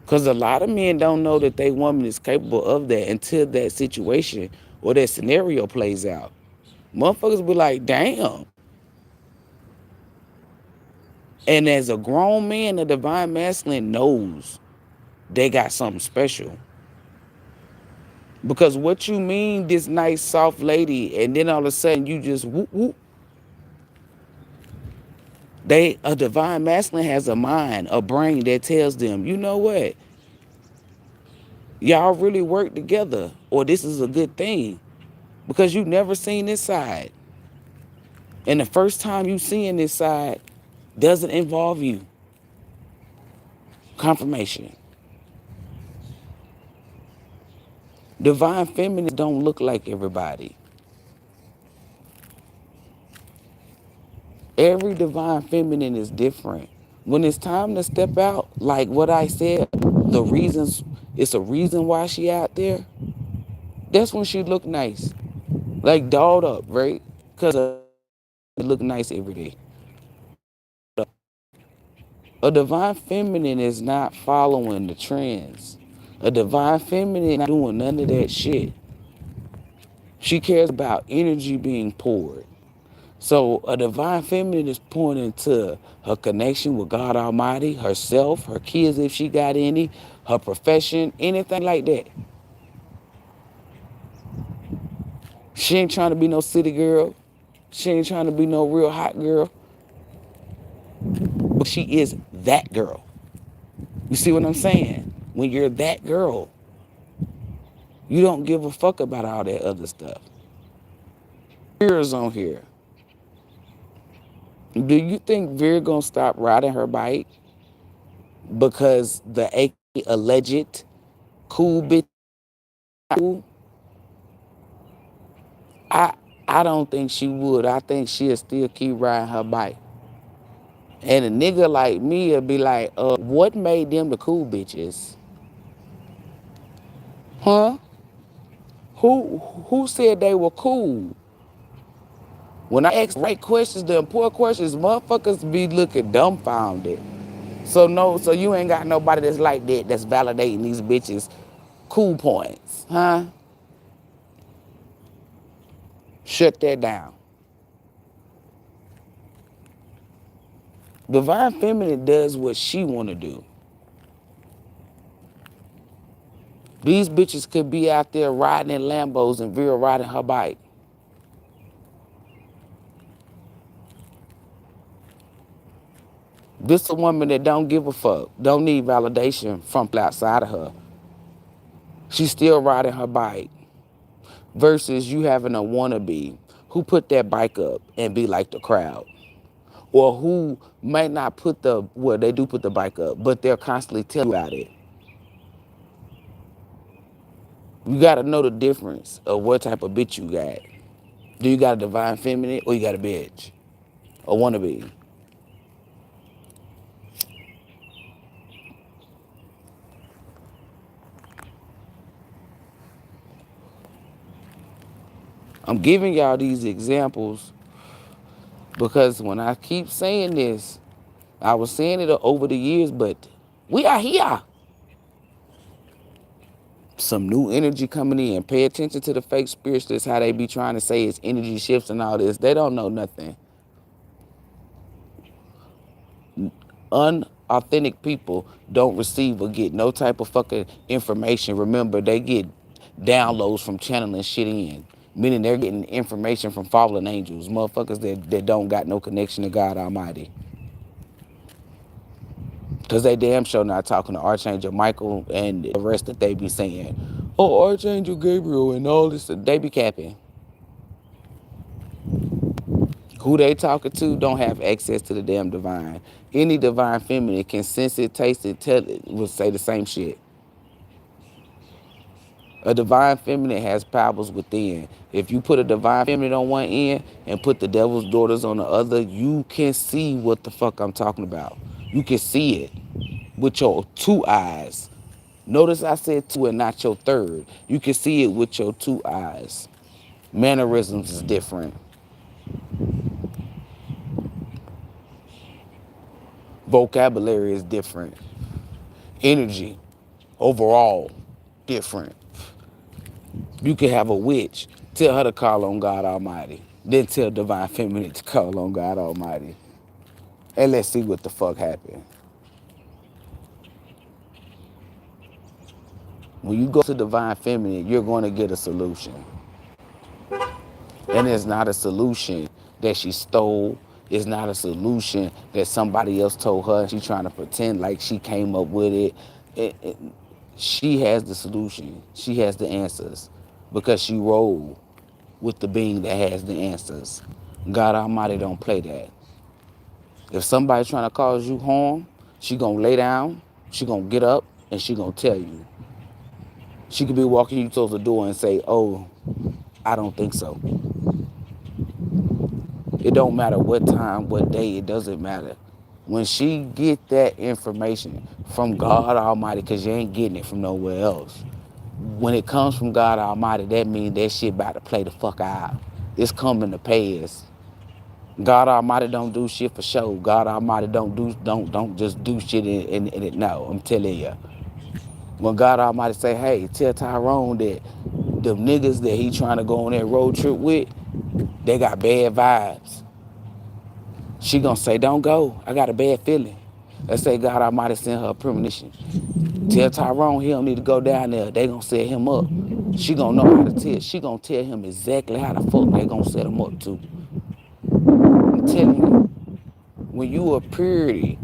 Because a lot of men don't know that they woman is capable of that until that situation or that scenario plays out. Motherfuckers be like, damn. And as a grown man, the divine masculine knows they got something special. Because what you mean, this nice, soft lady, and then all of a sudden you just whoop, whoop. A divine masculine has a mind, a brain that tells them, you know what? Y'all really work together, or this is a good thing. Because you never seen this side. And the first time you seeing this side doesn't involve you. Confirmation. Divine feminists don't look like everybody. Every divine feminine is different. When it's time to step out, like what I said, it's a reason why she out there. That's when she look nice. Like dolled up, right? Because it look nice every day. A divine feminine is not following the trends. A divine feminine not doing none of that shit. She cares about energy being poured. So a divine feminine is pointing to her connection with God Almighty, herself, her kids if she got any, her profession, anything like that. She ain't trying to be no city girl. She ain't trying to be no real hot girl. But she is that girl. You see what I'm saying? When you're that girl, you don't give a fuck about all that other stuff. Vera's on here. Do you think Vera gonna stop riding her bike because the alleged cool bitch? I I don't think she would. I think she'll still keep riding her bike. And a nigga like me will be like, what made them the cool bitches? Huh? Who said they were cool? When I ask the right questions, the important questions, motherfuckers be looking dumbfounded. So no, so you ain't got nobody that's like that that's validating these bitches cool points, huh? Shut that down. Divine Feminine does what she wanna do. These bitches could be out there riding in Lambos and Vera riding her bike. This a woman that don't give a fuck, don't need validation from outside of her. She's still riding her bike. Versus you having a wannabe who put that bike up and be like the crowd. Or who might not put well, they do put the bike up, but they're constantly telling you about it. You gotta know the difference of what type of bitch you got. Do you got a divine feminine or you got a bitch? A wannabe? I'm giving y'all these examples because when I keep saying this, I was saying it over the years, but we are here. Some new energy coming in. Pay attention to the fake spiritualists, how they be trying to say it's energy shifts and all this. They don't know nothing. Unauthentic people don't receive or get no type of fucking information. Remember, they get downloads from channeling shit in. Meaning they're getting information from fallen angels. Motherfuckers that don't got no connection to God Almighty. Because they damn sure not talking to Archangel Michael and the rest that they be saying. Oh, Archangel Gabriel and all this. They be capping. Who they talking to don't have access to the damn divine. Any divine feminine can sense it, taste it, tell it, will say the same shit. A divine feminine has powers within. If you put a divine feminine on one end and put the devil's daughters on the other, you can see what the fuck I'm talking about. You can see it with your two eyes. Notice I said two and not your third. You can see it with your two eyes. Mannerisms is different. Vocabulary is different. Energy, overall, different. You can have a witch, tell her to call on God Almighty. Then tell divine feminine to call on God Almighty. And let's see what the fuck happened. When you go to divine feminine, you're going to get a solution. And it's not a solution that she stole. It's not a solution that somebody else told her. She's trying to pretend like she came up with it. She has the solution. She has the answers because she rolled with the being that has the answers. God Almighty don't play that. If somebody's trying to cause you harm, she gonna lay down, she gonna get up, and she gonna tell you. She could be walking you towards the door and say, oh, I don't think so. It don't matter what time, what day, it doesn't matter. When she get that information from God Almighty, because you ain't getting it from nowhere else. When it comes from God Almighty, that means that shit about to play the fuck out. It's coming to pass. God Almighty don't do shit for show. God Almighty don't just do shit and it. No, I'm telling you. When God Almighty say, hey, tell Tyrone that the niggas that he trying to go on that road trip with, they got bad vibes. She gonna say, don't go. I got a bad feeling. Let's say God Almighty send her a premonition. Tell Tyrone he don't need to go down there. They gonna set him up. She gonna know how to tell. She gonna tell him exactly how the fuck they gonna set him up to. I'm telling you, when you are purity,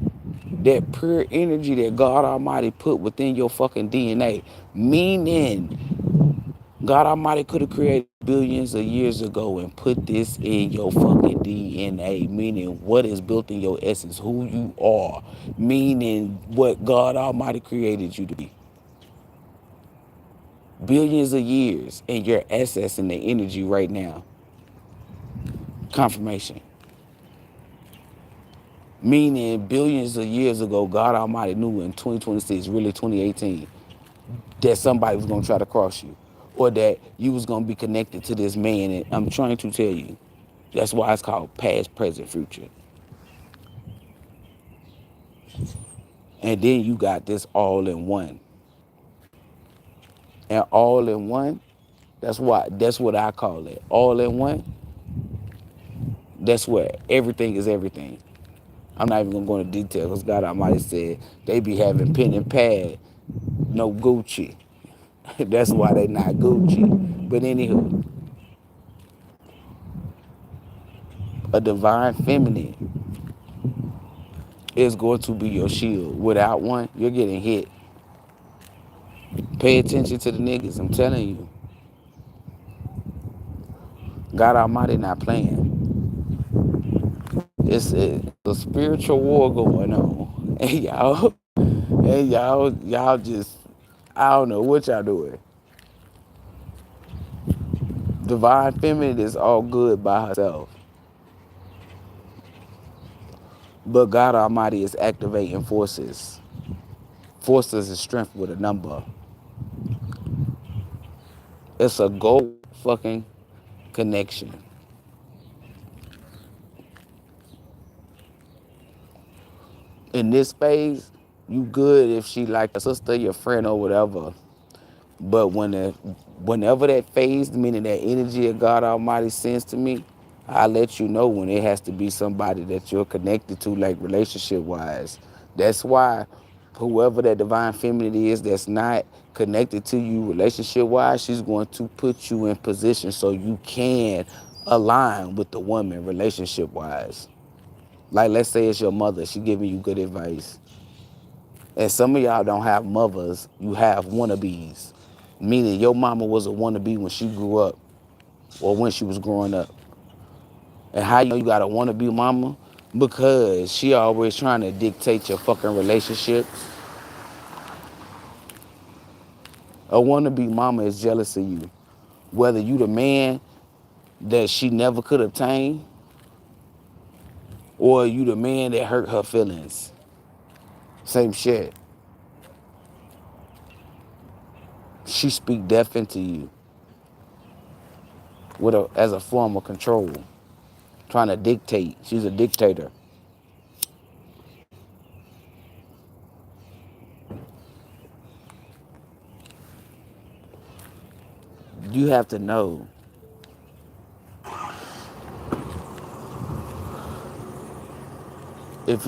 that pure energy that God Almighty put within your fucking DNA, meaning God Almighty could have created billions of years ago and put this in your fucking DNA, meaning what is built in your essence, who you are, meaning what God Almighty created you to be. Billions of years, and you're accessing the energy right now. Confirmation. Meaning billions of years ago, God Almighty knew in 2026, really 2018, that somebody was going to try to cross you or that you was going to be connected to this man. And I'm trying to tell you, that's why it's called past, present, future. And then you got this all in one. And all in one, that's what I call it. All in one, that's where everything is everything. I'm not even going to go into detail because God Almighty said they be having pen and pad, no Gucci. That's why they not Gucci. But anywho, a divine feminine is going to be your shield. Without one, you're getting hit. Pay attention to the niggas. I'm telling you. God Almighty not playing. It's a spiritual war going on. And y'all just, I don't know what y'all doing. Divine feminine is all good by herself. But God Almighty is activating forces. Forces is strength with a number. It's a gold fucking connection. In this phase, you good if she like your sister, your friend, or whatever. But whenever that phase, meaning that energy of God Almighty sends to me, I let you know when it has to be somebody that you're connected to, like relationship wise. That's why whoever that divine feminine is that's not connected to you relationship wise, she's going to put you in position so you can align with the woman relationship wise. Like let's say it's your mother, she giving you good advice. And some of y'all don't have mothers, you have wannabes. Meaning your mama was a wannabe when she grew up or when she was growing up. And how you know you got a wannabe mama? Because she always trying to dictate your fucking relationships. A wannabe mama is jealous of you. Whether you the man that she never could obtain or you the man that hurt her feelings. Same shit. She speak death into you as a form of control. Trying to dictate. She's a dictator. You have to know if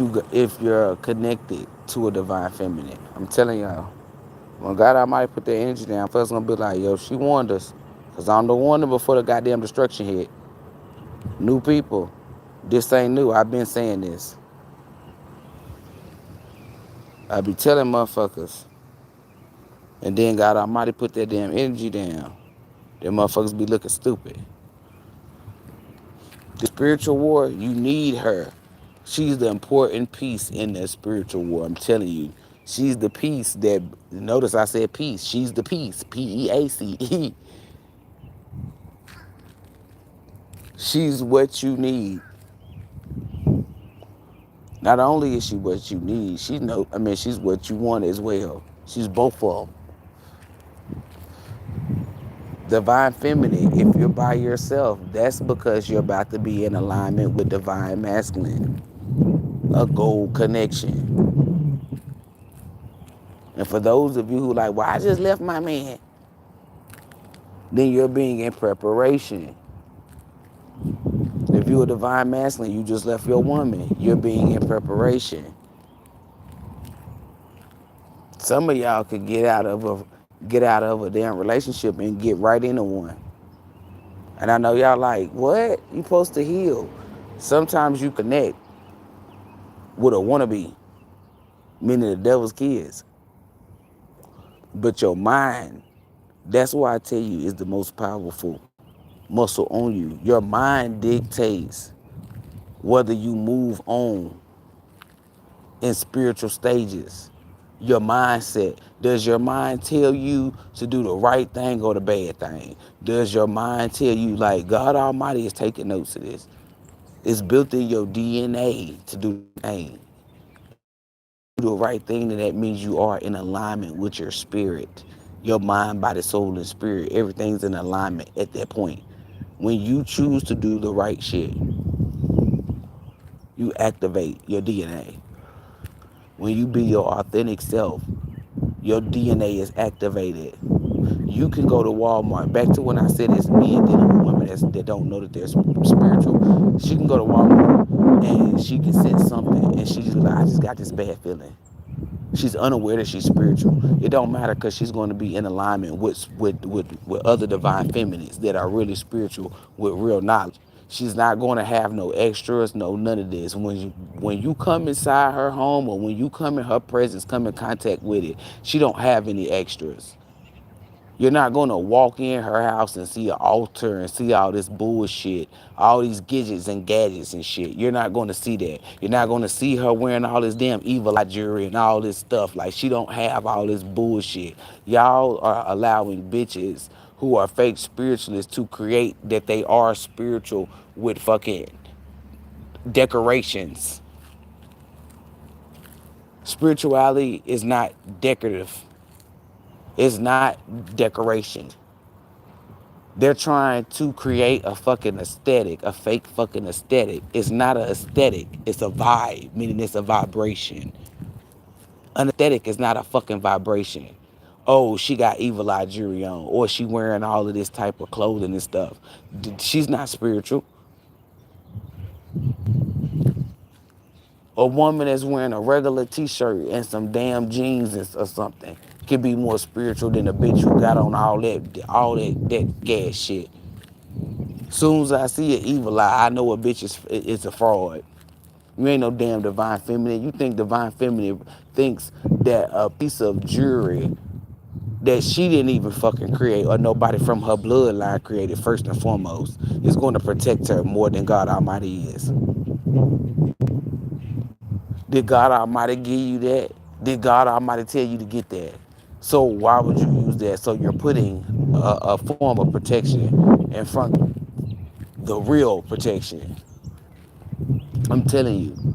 you're connected to a divine feminine. I'm telling y'all, when God Almighty put that energy down, first gonna be like, yo, she warned us. Cause I'm the warning before the goddamn destruction hit. New people. This ain't new. I've been saying this. I be telling motherfuckers. And then God Almighty put that damn energy down. Them motherfuckers be looking stupid. The spiritual war, you need her. She's the important piece in that spiritual war. I'm telling you. She's the piece that, notice I said peace. She's the piece. Peace. She's what you need. Not only is she what you need, she's what you want as well. She's both of them. Divine feminine, if you're by yourself, that's because you're about to be in alignment with divine masculine, a gold connection. And for those of you who like, well, I just left my man, then you're being in preparation. If you're a divine masculine, you just left your woman, you're being in preparation. Some of y'all could get out of a damn relationship and get right into one. And I know y'all like, what? You supposed to heal. Sometimes you connect with a wannabe, meaning the devil's kids. But your mind, that's why I tell you, is the most powerful muscle on you. Your mind dictates whether you move on in spiritual stages. Your mindset. Does your mind tell you to do the right thing or the bad thing? Does your mind tell you, like, God Almighty is taking notes of this? It's built in your DNA to do the thing. If you do the right thing, then that means you are in alignment with your spirit. Your mind, body, soul, and spirit. Everything's in alignment at that point. When you choose to do the right shit, you activate your DNA. When you be your authentic self, your DNA is activated. You can go to Walmart. Back to when I said it's men dealing with women that don't know that they're spiritual. She can go to Walmart and she can sense something, and she's just like, I just got this bad feeling. She's unaware that she's spiritual. It don't matter because she's going to be in alignment with other divine feminines that are really spiritual with real knowledge. She's not going to have no extras, no none of this. When you come inside her home or when you come in her presence, come in contact with it, she don't have any extras. You're not going to walk in her house and see an altar and see all this bullshit, all these gadgets and gadgets and shit. You're not going to see that. You're not going to see her wearing all this damn evil eye jewelry and all this stuff. Like, she don't have all this bullshit. Y'all are allowing bitches who are fake spiritualists to create that they are spiritual with fucking decorations. Spirituality is not decorative. It's not decoration. They're trying to create a fucking aesthetic, a fake fucking aesthetic. It's not an aesthetic, it's a vibe, meaning it's a vibration. An aesthetic is not a fucking vibration. Oh, she got evil eye jewelry on, or she wearing all of this type of clothing and stuff. She's not spiritual. A woman that's wearing a regular t-shirt and some damn jeans or something can be more spiritual than a bitch who got on all that gas shit. Soon as I see an evil eye, I know a bitch is a fraud. You ain't no damn divine feminine. You think divine feminine thinks that a piece of jewelry that she didn't even fucking create or nobody from her bloodline created first and foremost is going to protect her more than God Almighty is. Did God Almighty give you that? Did God Almighty tell you to get that? So why would you use that? So you're putting a form of protection in front of the real protection. I'm telling you,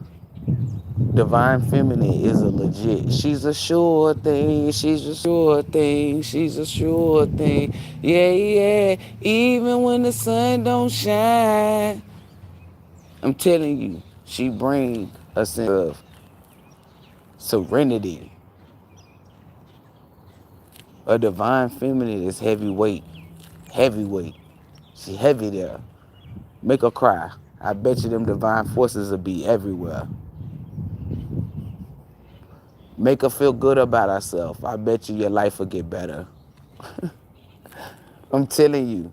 divine feminine is a legit. She's a sure thing. She's a sure thing. She's a sure thing. Yeah, yeah. Even when the sun don't shine. I'm telling you, she brings a sense of serenity. A divine feminine is heavyweight. Heavyweight. She heavy there. Make her cry. I bet you them divine forces will be everywhere. Make her feel good about herself. I bet you your life will get better. I'm telling you,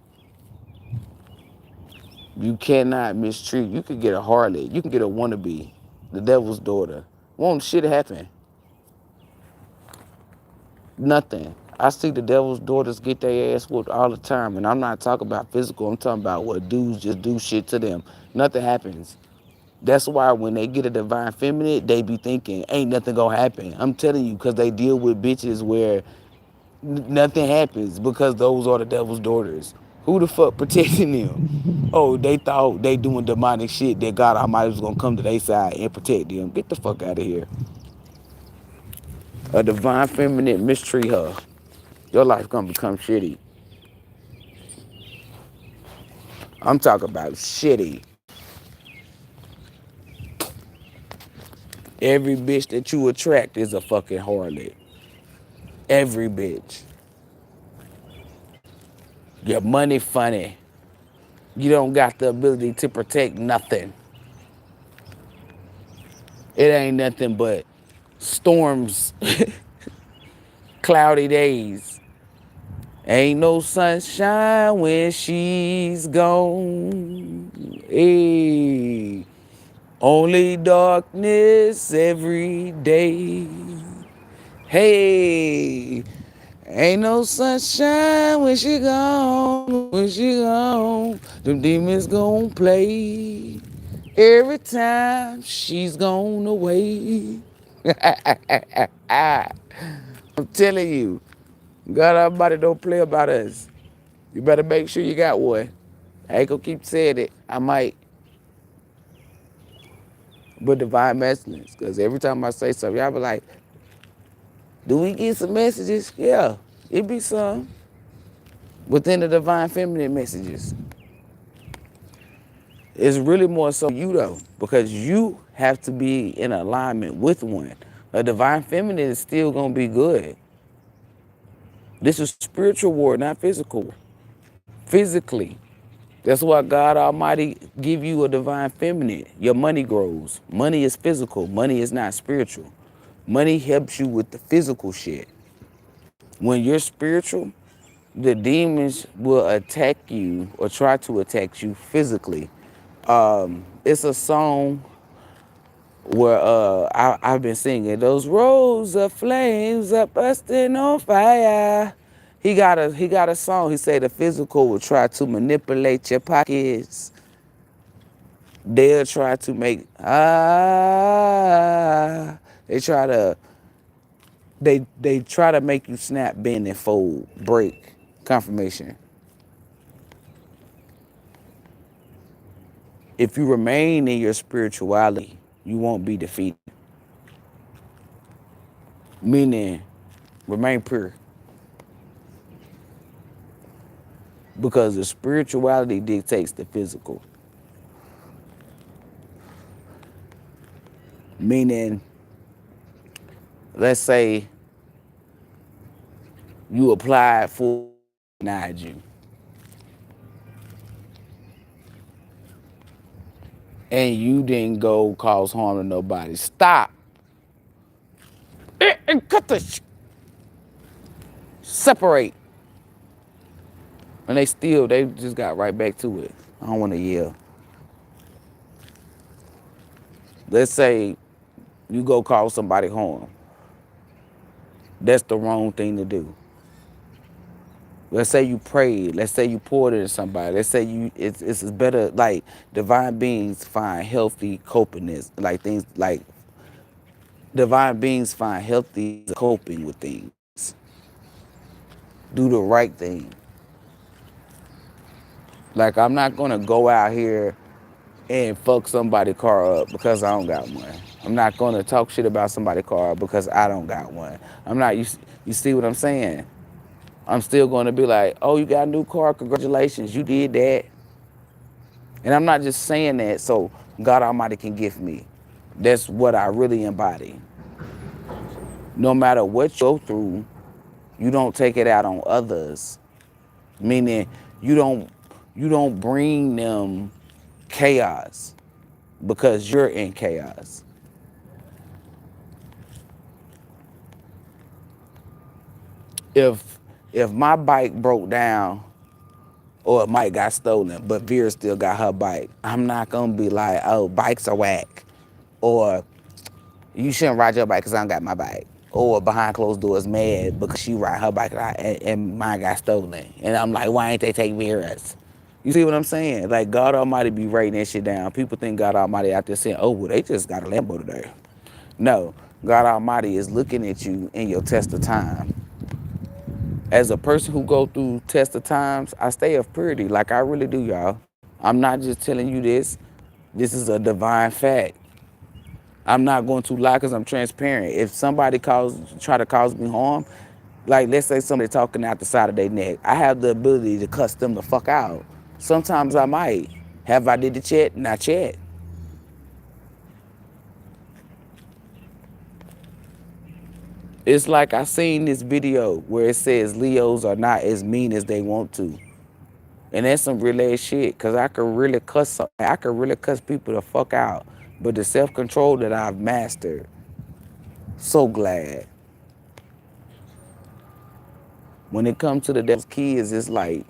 you cannot mistreat. You could get a harlot. You can get a wannabe. The devil's daughter. Won't shit happen. Nothing. I see the devil's daughters get their ass whooped all the time. And I'm not talking about physical. I'm talking about what dudes just do shit to them. Nothing happens. That's why when they get a divine feminine, they be thinking, ain't nothing gonna happen. I'm telling you, because they deal with bitches where nothing happens because those are the devil's daughters. Who the fuck protecting them? Oh, they thought they doing demonic shit that God Almighty was gonna come to their side and protect them. Get the fuck out of here. A divine feminine mistreat her. Your life gonna become shitty. I'm talking about shitty. Every bitch that you attract is a fucking harlot. Every bitch. Your money funny. You don't got the ability to protect nothing. It ain't nothing but storms, cloudy days. Ain't no sunshine when she's gone. Hey, only darkness every day. Hey, ain't no sunshine when she gone. When she gone, them demons gon' play. Every time she's gone away. I'm telling you, God Almighty don't play about us. You better make sure you got one. I ain't gonna keep saying it. I might, but divine messages. Because every time I say something, y'all be like, do we get some messages? Yeah, it be some. Within the divine feminine messages. It's really more so you though, because you have to be in alignment with one. A divine feminine is still gonna be good. This is spiritual war, not physical war. Physically. That's why God Almighty give you a divine feminine. Your money grows. Money is physical. Money is not spiritual. Money helps you with the physical shit. When you're spiritual, the demons will attack you or try to attack you physically. It's a song where I've been singing. Those rows of flames are busting on fire. He got a song. He said the physical will try to manipulate your pockets. They'll try to make they try to make you snap, bend, and fold, break. Confirmation. If you remain in your spirituality, you won't be defeated. Meaning, remain pure. because the spirituality dictates the physical. Meaning, let's say you applied for denied you, and you didn't go cause harm to nobody. Stop. Cut the separate. And they just got right back to it. I don't want to yell. Let's say you go cause somebody harm. That's the wrong thing to do. Let's say you prayed. Let's say you poured into somebody. Let's say it's better, like divine beings find healthy copingness, like things like divine beings find healthy coping with things. Do the right thing. Like I'm not gonna go out here and fuck somebody's car up because I don't got one. I'm not gonna talk shit about somebody's car because I don't got one. I'm not. You see what I'm saying? I'm still gonna be like, oh, you got a new car, congratulations, you did that. And I'm not just saying that so God Almighty can gift me. That's what I really embody. No matter what you go through, you don't take it out on others. Meaning you don't bring them chaos because you're in chaos. If my bike broke down or it might got stolen, but Vera still got her bike, I'm not gonna be like, oh, bikes are whack. Or you shouldn't ride your bike because I don't got my bike. Or behind closed doors mad because she ride her bike and mine got stolen. And I'm like, why ain't they take Vera's? You see what I'm saying? Like God Almighty be writing that shit down. People think God Almighty out there saying, oh, well, they just got a Lambo today. No, God Almighty is looking at you in your test of time. As a person who go through test of times, I stay of purity like I really do, y'all. I'm not just telling you this. This is a divine fact. I'm not going to lie because I'm transparent. If somebody try to cause me harm, like let's say somebody talking out the side of their neck, I have the ability to cuss them the fuck out. Sometimes I might. Have I did the chat? Not yet. It's like I seen this video where it says Leos are not as mean as they want to. And that's some real ass shit, cause I could really cuss people the fuck out. But the self-control that I've mastered, so glad. When it comes to the devil's kids, it's like,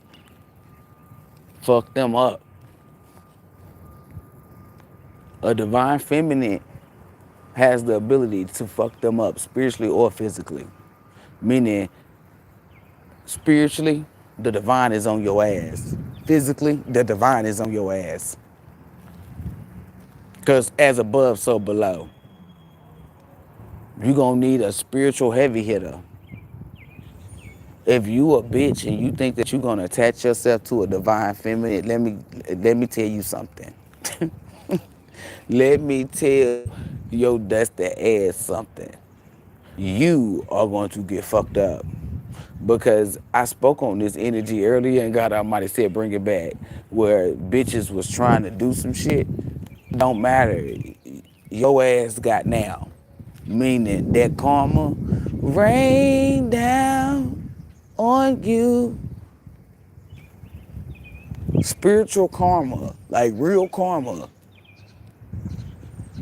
fuck them up. A divine feminine has the ability to fuck them up spiritually or physically. Meaning, spiritually, the divine is on your ass. Physically, the divine is on your ass. Because as above, so below. You're going to need a spiritual heavy hitter. If you a bitch and you think that you're going to attach yourself to a divine feminine, let me tell you something. Let me tell your dusty ass something. You are going to get fucked up. Because I spoke on this energy earlier and God Almighty said bring it back. Where bitches was trying to do some shit. Don't matter. Your ass got now. Meaning that karma rain down on you. Spiritual karma. Like real karma.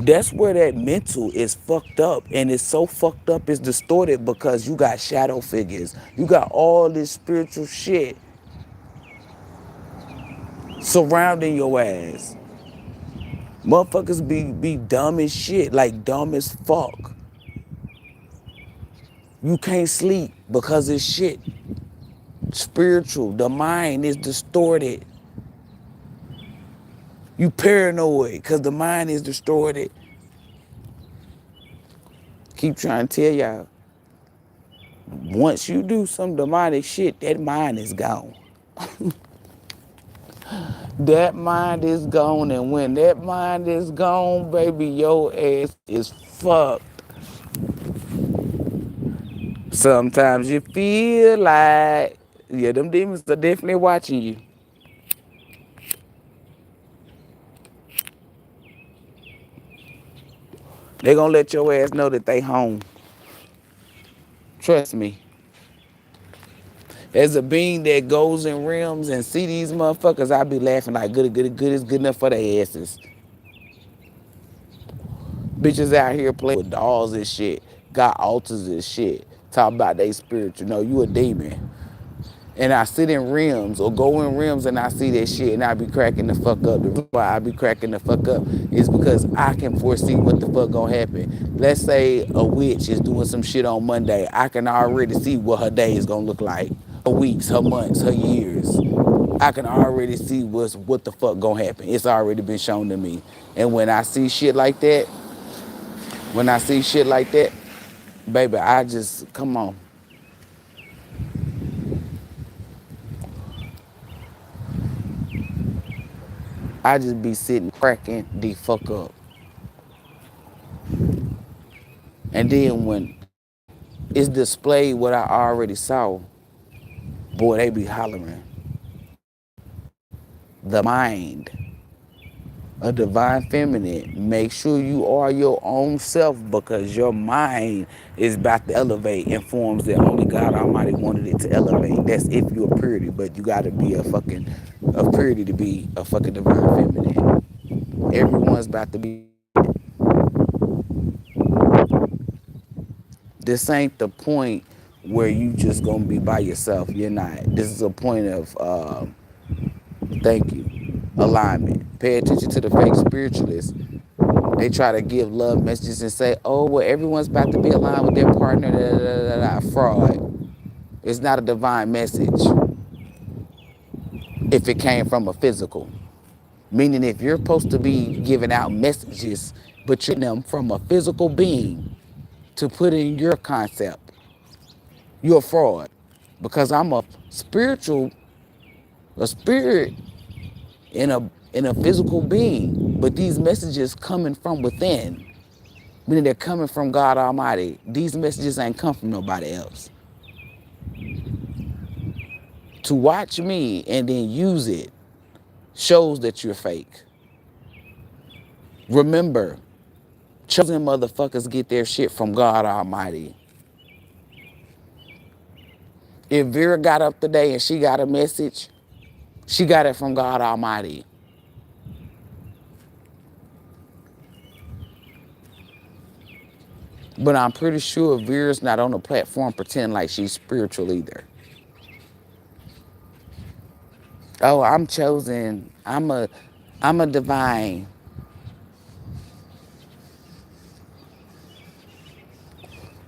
That's where that mental is fucked up. And it's so fucked up, it's distorted because you got shadow figures. You got all this spiritual shit surrounding your ass. Motherfuckers be dumb as shit, like dumb as fuck. You can't sleep because it's shit. Spiritual, the mind is distorted. You paranoid because the mind is distorted. Keep trying to tell y'all. Once you do some demonic shit, that mind is gone. That mind is gone, and when that mind is gone, baby, your ass is fucked. Sometimes you feel like Yeah, them demons are definitely watching you. They gonna let your ass know that they home. Trust me. As a being that goes in realms and see these motherfuckers, I be laughing like good is good enough for their asses. Bitches out here playing with dolls and shit, got altars and shit. Talk about they spiritual. No, you a demon. And I sit in rims or go in rims and I see that shit and I be cracking the fuck up. The reason why I be cracking the fuck up is because I can foresee what the fuck gonna happen. Let's say a witch is doing some shit on Monday. I can already see what her day is gonna look like. Her weeks, her months, her years. I can already see what the fuck gonna happen. It's already been shown to me. And when I see shit like that, when I see shit like that, baby, I just come on. I just be sitting cracking the fuck up. And then when it's displayed what I already saw, boy, they be hollering. The mind, a divine feminine, make sure you are your own self because your mind is about to elevate in forms that only God Almighty wanted it to elevate. That's if you're a purity, but you gotta be a purity to be a fucking divine feminine. Everyone's about to be. This ain't the point where you just gonna be by yourself. You're not. This is a point of thank you, alignment. Pay attention to the fake spiritualists. They try to give love messages and say, "Oh, well, everyone's about to be aligned with their partner." Da, da, da, da. Fraud. It's not a divine message if it came from a physical. Meaning, if you're supposed to be giving out messages, but you're getting them from a physical being to put in your concept, you're a fraud. Because I'm a spirit in a physical being. But these messages coming from within, meaning they're coming from God Almighty. These messages ain't come from nobody else. To watch me and then use it shows that you're fake. Remember, chosen motherfuckers get their shit from God Almighty. If Vera got up today and she got a message, she got it from God Almighty. But I'm pretty sure Vera's not on the platform pretending like she's spiritual either. Oh, I'm chosen. I'm a divine.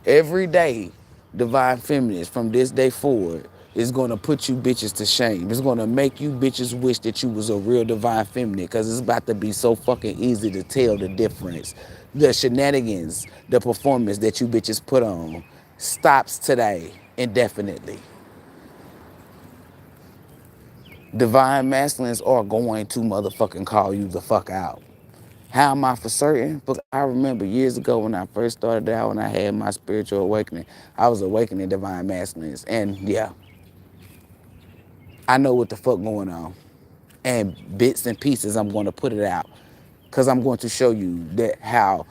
Every day, divine feminines from this day forward is gonna put you bitches to shame. It's gonna make you bitches wish that you was a real divine feminine because it's about to be so fucking easy to tell the difference. The shenanigans, the performance that you bitches put on stops today indefinitely. Divine masculines are going to motherfucking call you the fuck out. How am I for certain? Because I remember years ago when I first started out, when I had my spiritual awakening, I was awakening divine masculines. And yeah, I know what the fuck going on. And bits and pieces, I'm going to put it out. Because I'm going to show you that how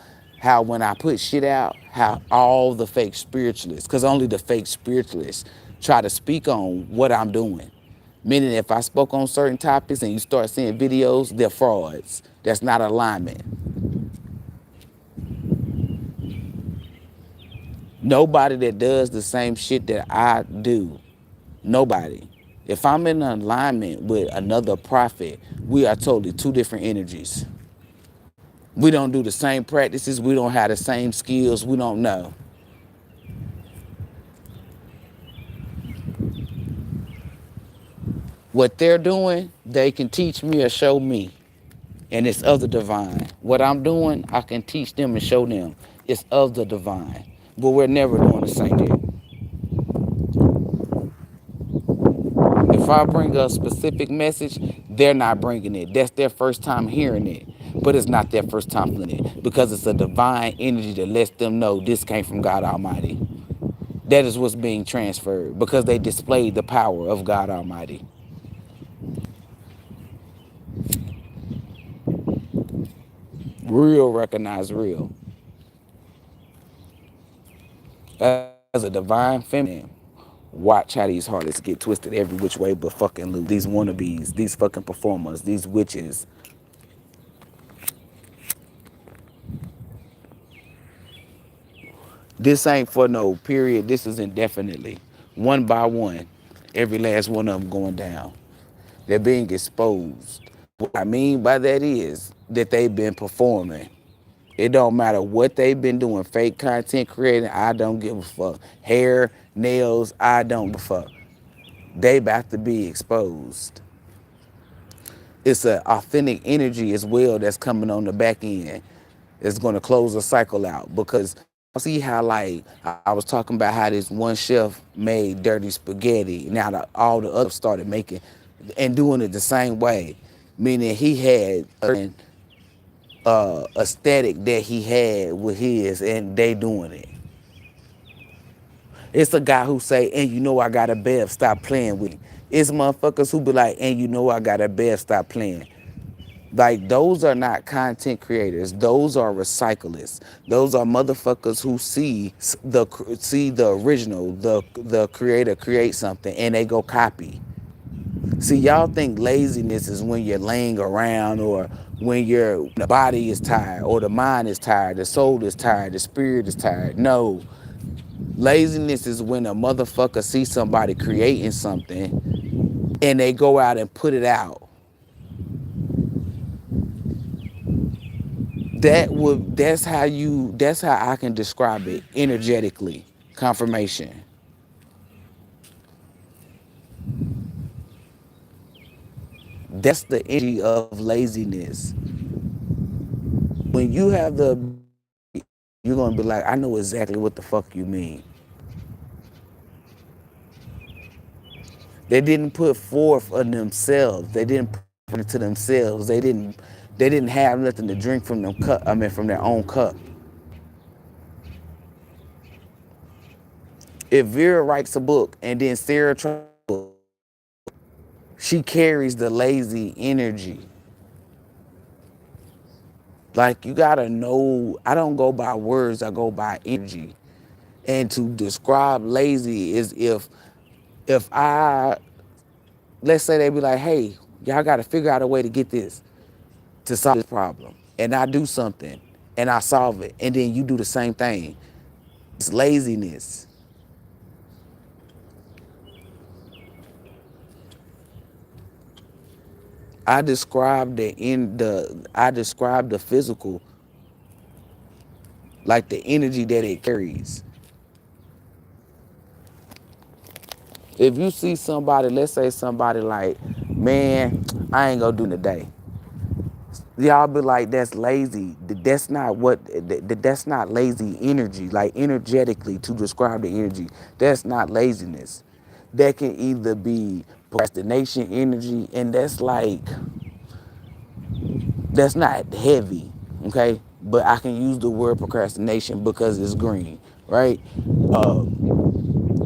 when I put shit out, how all the fake spiritualists, because only the fake spiritualists try to speak on what I'm doing. Meaning if I spoke on certain topics and you start seeing videos, they're frauds. That's not alignment. Nobody that does the same shit that I do. Nobody. If I'm in alignment with another prophet, we are totally two different energies. We don't do the same practices. We don't have the same skills. We don't know. What they're doing, they can teach me or show me. And it's of the divine. What I'm doing, I can teach them and show them. It's of the divine. But we're never doing the same thing. If I bring a specific message, they're not bringing it. That's their first time hearing it. But it's not their first time feeling it. Because it's a divine energy that lets them know this came from God Almighty. That is what's being transferred because they displayed the power of God Almighty. Real recognize real. As a divine feminine, watch how these harlots get twisted every which way but fucking loose. These wannabes, these fucking performers, these witches. This ain't for no period. This is indefinitely. One by one. Every last one of them going down. They're being exposed. What I mean by that is that they've been performing. It don't matter what they've been doing. Fake content creating, I don't give a fuck. Hair, nails, I don't give a fuck. They about to be exposed. It's an authentic energy as well that's coming on the back end. It's going to close the cycle out because see how like I was talking about how this one chef made dirty spaghetti. Now all the others started making and doing it the same way, meaning he had an aesthetic that he had with his, and they doing it. It's a guy who say, "And you know I got a bev, stop playing with me." It's motherfuckers who be like, "And you know I got a bev, stop playing." Like those are not content creators. Those are recyclists. Those are motherfuckers who see the original, the creator create something and they go copy. See, y'all think laziness is when you're laying around or when the body is tired or the mind is tired, the soul is tired, the spirit is tired. No. Laziness is when a motherfucker sees somebody creating something and they go out and put it out. That's how I can describe it energetically. Confirmation. That's the energy of laziness. When you have you're gonna be like, I know exactly what the fuck you mean. They didn't put forth of themselves. They didn't put it to themselves. They didn't have nothing to drink from them cup. I mean, from their own cup. If Vera writes a book and then Sarah tries a book, she carries the lazy energy. Like you gotta know, I don't go by words, I go by energy. And to describe lazy is if I let's say they be like, hey, y'all gotta figure out a way to get this to solve this problem. And I do something and I solve it. And then you do the same thing. It's laziness. I describe the physical, like the energy that it carries. If you see somebody, let's say somebody like, man, I ain't gonna do today. Y'all be like, that's lazy. That's not lazy energy. Like energetically to describe the energy, that's not laziness. That can either be procrastination energy, and that's not heavy, okay? But I can use the word procrastination because it's green, right?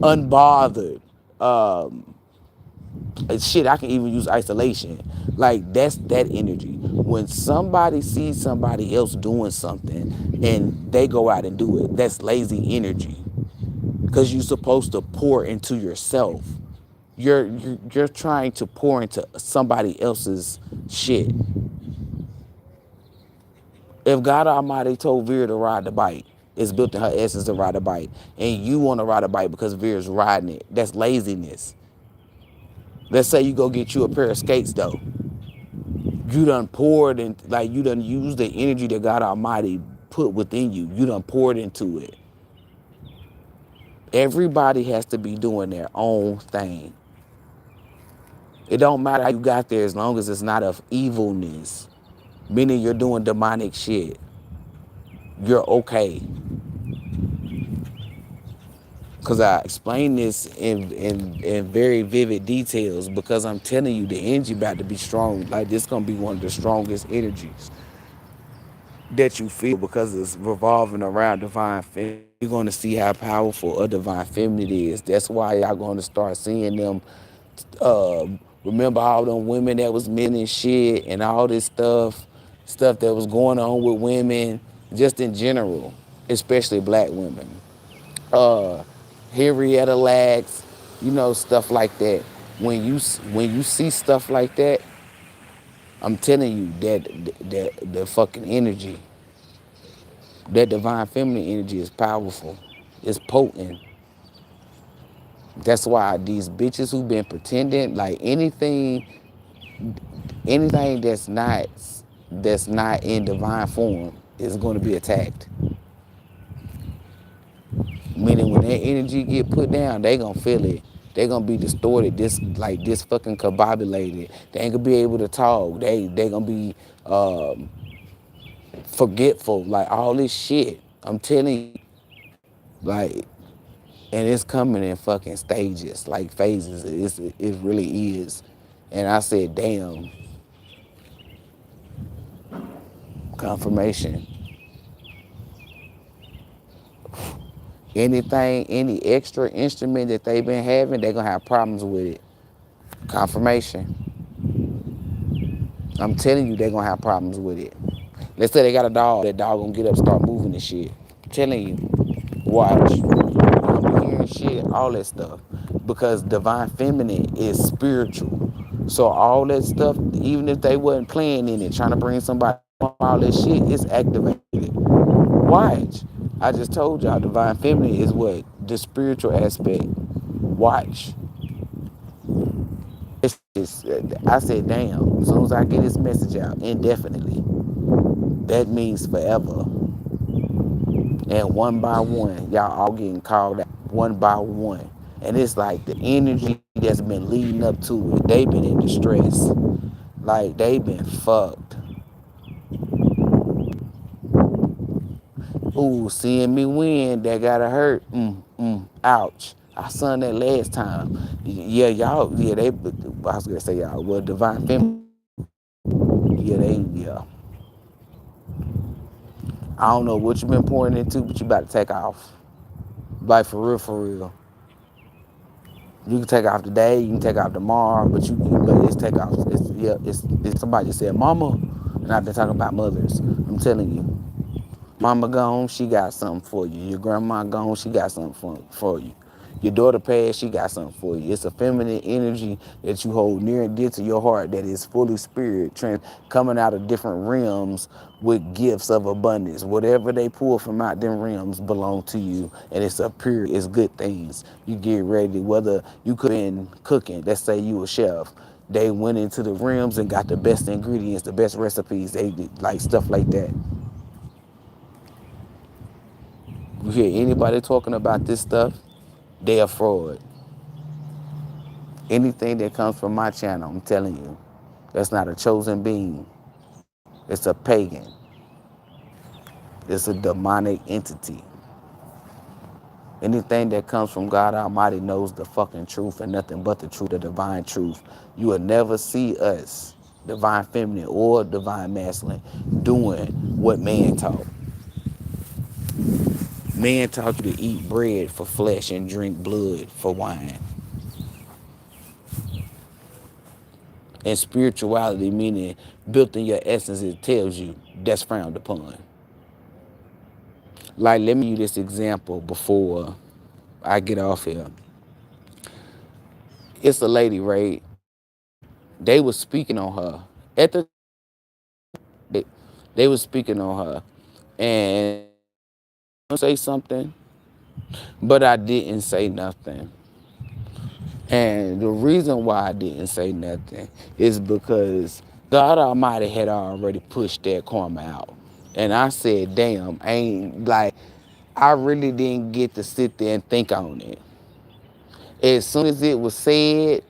Unbothered. Shit, I can even use isolation. Like that's that energy. When somebody sees somebody else doing something and they go out and do it, that's lazy energy. Because you're supposed to pour into yourself. You're trying to pour into somebody else's shit. If God Almighty told Vera to ride the bike, it's built in her essence to ride a bike, and you want to ride a bike because Vera's riding it, that's laziness. Let's say you go get you a pair of skates though. You done poured in, like you done used the energy that God Almighty put within you. You done poured into it. Everybody has to be doing their own thing. It don't matter how you got there as long as it's not of evilness, meaning you're doing demonic shit. You're okay. Because I explain this in very vivid details because I'm telling you the energy about to be strong. Like this gonna be one of the strongest energies. that you feel because it's revolving around divine feminine. You're going to see how powerful a divine feminine is. That's why y'all going to start seeing them. Uh, Remember all them women that was men and shit and all this stuff that was going on with women, just in general, especially black women. Uh, Henrietta Lacks, stuff like that. When you see stuff like that, I'm telling you that the fucking energy, that divine feminine energy is powerful. It's potent. That's why these bitches who been pretending like anything that's not in divine form is going to be attacked. Meaning when that energy get put down, they gonna feel it. They gonna be distorted, this fucking combobulated. They ain't gonna be able to talk. They gonna be forgetful, like all this shit. I'm telling you, like, and it's coming in fucking stages, like phases. It really is. And I said, damn, confirmation. Anything, any extra instrument that they've been having, they gonna have problems with it. Confirmation. I'm telling you, they gonna have problems with it. Let's say they got a dog. That dog gonna get up, start moving and shit. I'm telling you, watch. You're gonna be hearing shit, all that stuff. Because divine feminine is spiritual. So all that stuff, even if they wasn't playing in it, trying to bring somebody, all that shit is activated. Watch. I just told y'all divine feminine is what? The spiritual aspect. Watch. I said, damn, as soon as I get this message out indefinitely, that means forever. And one by one, y'all all getting called out one by one. And it's like the energy that's been leading up to it, they've been in distress. Like they've been fucked. Ooh, seeing me win, that gotta hurt. Ouch. I sung that last time. Yeah, y'all, yeah, I was gonna say y'all, well, divine feminine, yeah. I don't know what you been pouring into, but you about to take off. Like for real, for real. You can take off today, you can take off tomorrow, but it's take off. It's somebody just said mama, and I've been talking about mothers. I'm telling you, mama gone, she got something for you. Your grandma gone, she got something for you. Your daughter passed, she got something for you. It's a feminine energy that you hold near and dear to your heart that is fully spirit, coming out of different realms with gifts of abundance. Whatever they pull from out them realms belong to you, and it's a pure, it's good things. You get ready, whether you could have been cooking, let's say you a chef, they went into the realms and got the best ingredients, the best recipes, they did, like stuff like that. You hear anybody talking about this stuff, they are fraud. Anything that comes from my channel, I'm telling you, that's not a chosen being. It's a pagan. It's a demonic entity. Anything that comes from God Almighty knows the fucking truth and nothing but the truth, the divine truth. You will never see us, divine feminine or divine masculine, doing what man taught. Man taught you to eat bread for flesh and drink blood for wine. And spirituality, meaning built in your essence, it tells you that's frowned upon. Like, let me use this example before I get off here. It's a lady, right? They was speaking on her. They, they was speaking on her. And I say something, but I didn't say nothing. And the reason why I didn't say nothing is because God Almighty had already pushed that karma out. And I said, damn, I really didn't get to sit there and think on it. As soon as it was said,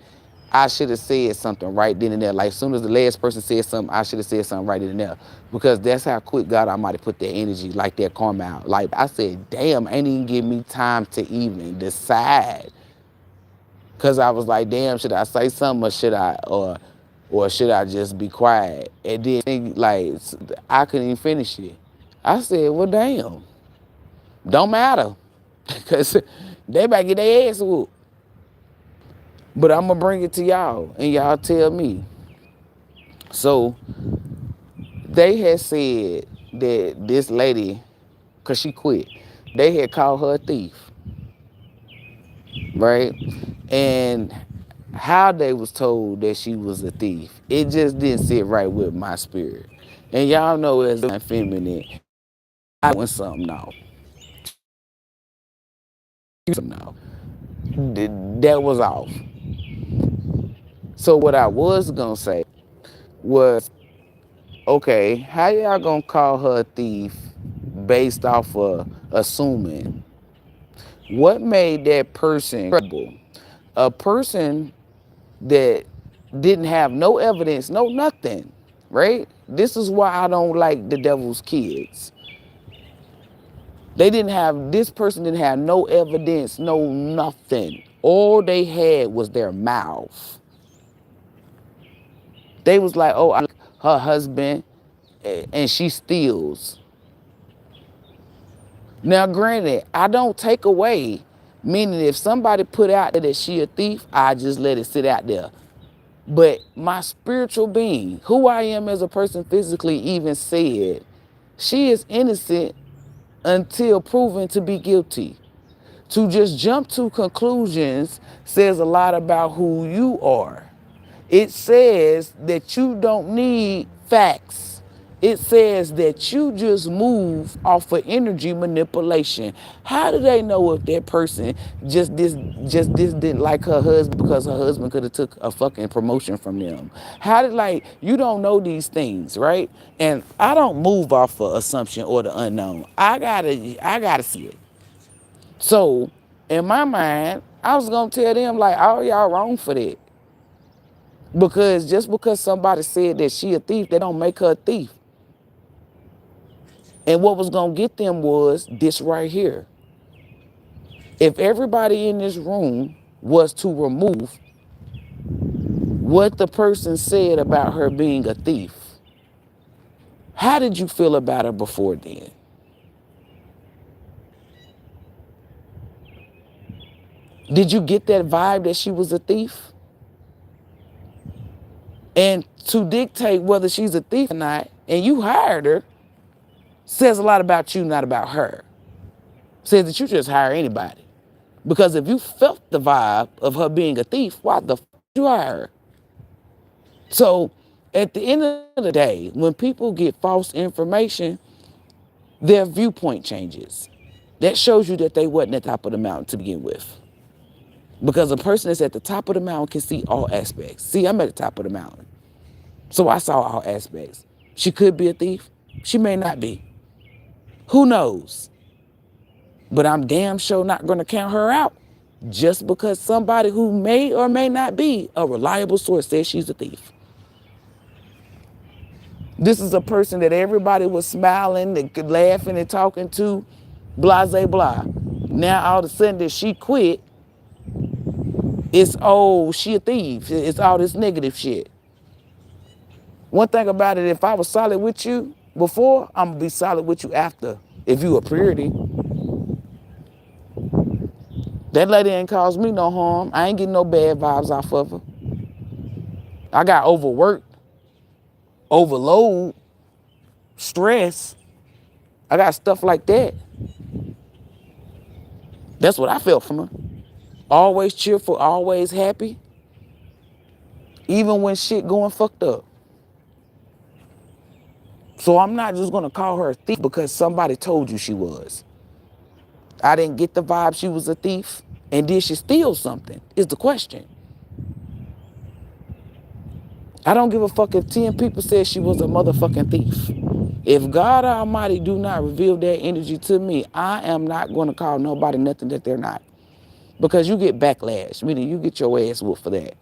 I should have said something right then and there. Like, as soon as the last person said something, I should have said something right then and there. Because that's how quick God Almighty put that energy, like that karma out. Like, I said, damn, ain't even give me time to even decide. Because I was like, damn, should I say something or should I just be quiet? And then, like, I couldn't even finish it. I said, well, damn, don't matter. Because they might get their ass whooped. But I'm going to bring it to y'all, and y'all tell me. So they had said that this lady, because she quit, they had called her a thief, right? And how they was told that she was a thief, it just didn't sit right with my spirit. And y'all know as a feminine, I went something off. That was off. So what I was gonna say was, okay, how y'all gonna call her a thief based off of assuming? What made that person credible? A person that didn't have no evidence, no nothing, right? This is why I don't like the devil's kids. This person didn't have no evidence, no nothing. All they had was their mouth. They was like, oh, her husband, and she steals. Now, granted, I don't take away, meaning if somebody put out there that she a thief, I just let it sit out there. But my spiritual being, who I am as a person physically, even said, she is innocent until proven to be guilty. To just jump to conclusions says a lot about who you are. It says that you don't need facts. It says that you just move off of energy manipulation. How do they know if that person just didn't like her husband because her husband could have took a fucking promotion from them? You don't know these things, right? And I don't move off of assumption or the unknown. I gotta see it. So in my mind, I was gonna tell them like, oh, y'all wrong for that. Because just because somebody said that she a thief, they don't make her a thief. And what was gonna get them was this right here. If everybody in this room was to remove what the person said about her being a thief, how did you feel about her before then? Did you get that vibe that she was a thief? And to dictate whether she's a thief or not, and you hired her, says a lot about you, not about her. Says that you just hire anybody. Because if you felt the vibe of her being a thief, why the fuck did you hire her? So at the end of the day, when people get false information, their viewpoint changes. That shows you that they wasn't at the top of the mountain to begin with. Because a person that's at the top of the mountain can see all aspects. See, I'm at the top of the mountain. So I saw all aspects. She could be a thief. She may not be. Who knows? But I'm damn sure not going to count her out just because somebody who may or may not be a reliable source says she's a thief. This is a person that everybody was smiling, laughing and talking to, blah, blah, blah. Now all of a sudden that she quit, it's, oh, she a thief. It's all this negative shit. One thing about it, if I was solid with you before, I'm going to be solid with you after. If you a purity, that lady ain't caused me no harm. I ain't getting no bad vibes off of her. I got overworked, overload, stress. I got stuff like that. That's what I felt from her. Always cheerful, always happy. Even when shit going fucked up. So I'm not just gonna call her a thief because somebody told you she was. I didn't get the vibe she was a thief. And did she steal something? Is the question. I don't give a fuck if 10 people said she was a motherfucking thief. If God Almighty do not reveal that energy to me, I am not going to call nobody nothing that they're not. Because you get backlash, meaning you get your ass whooped for that.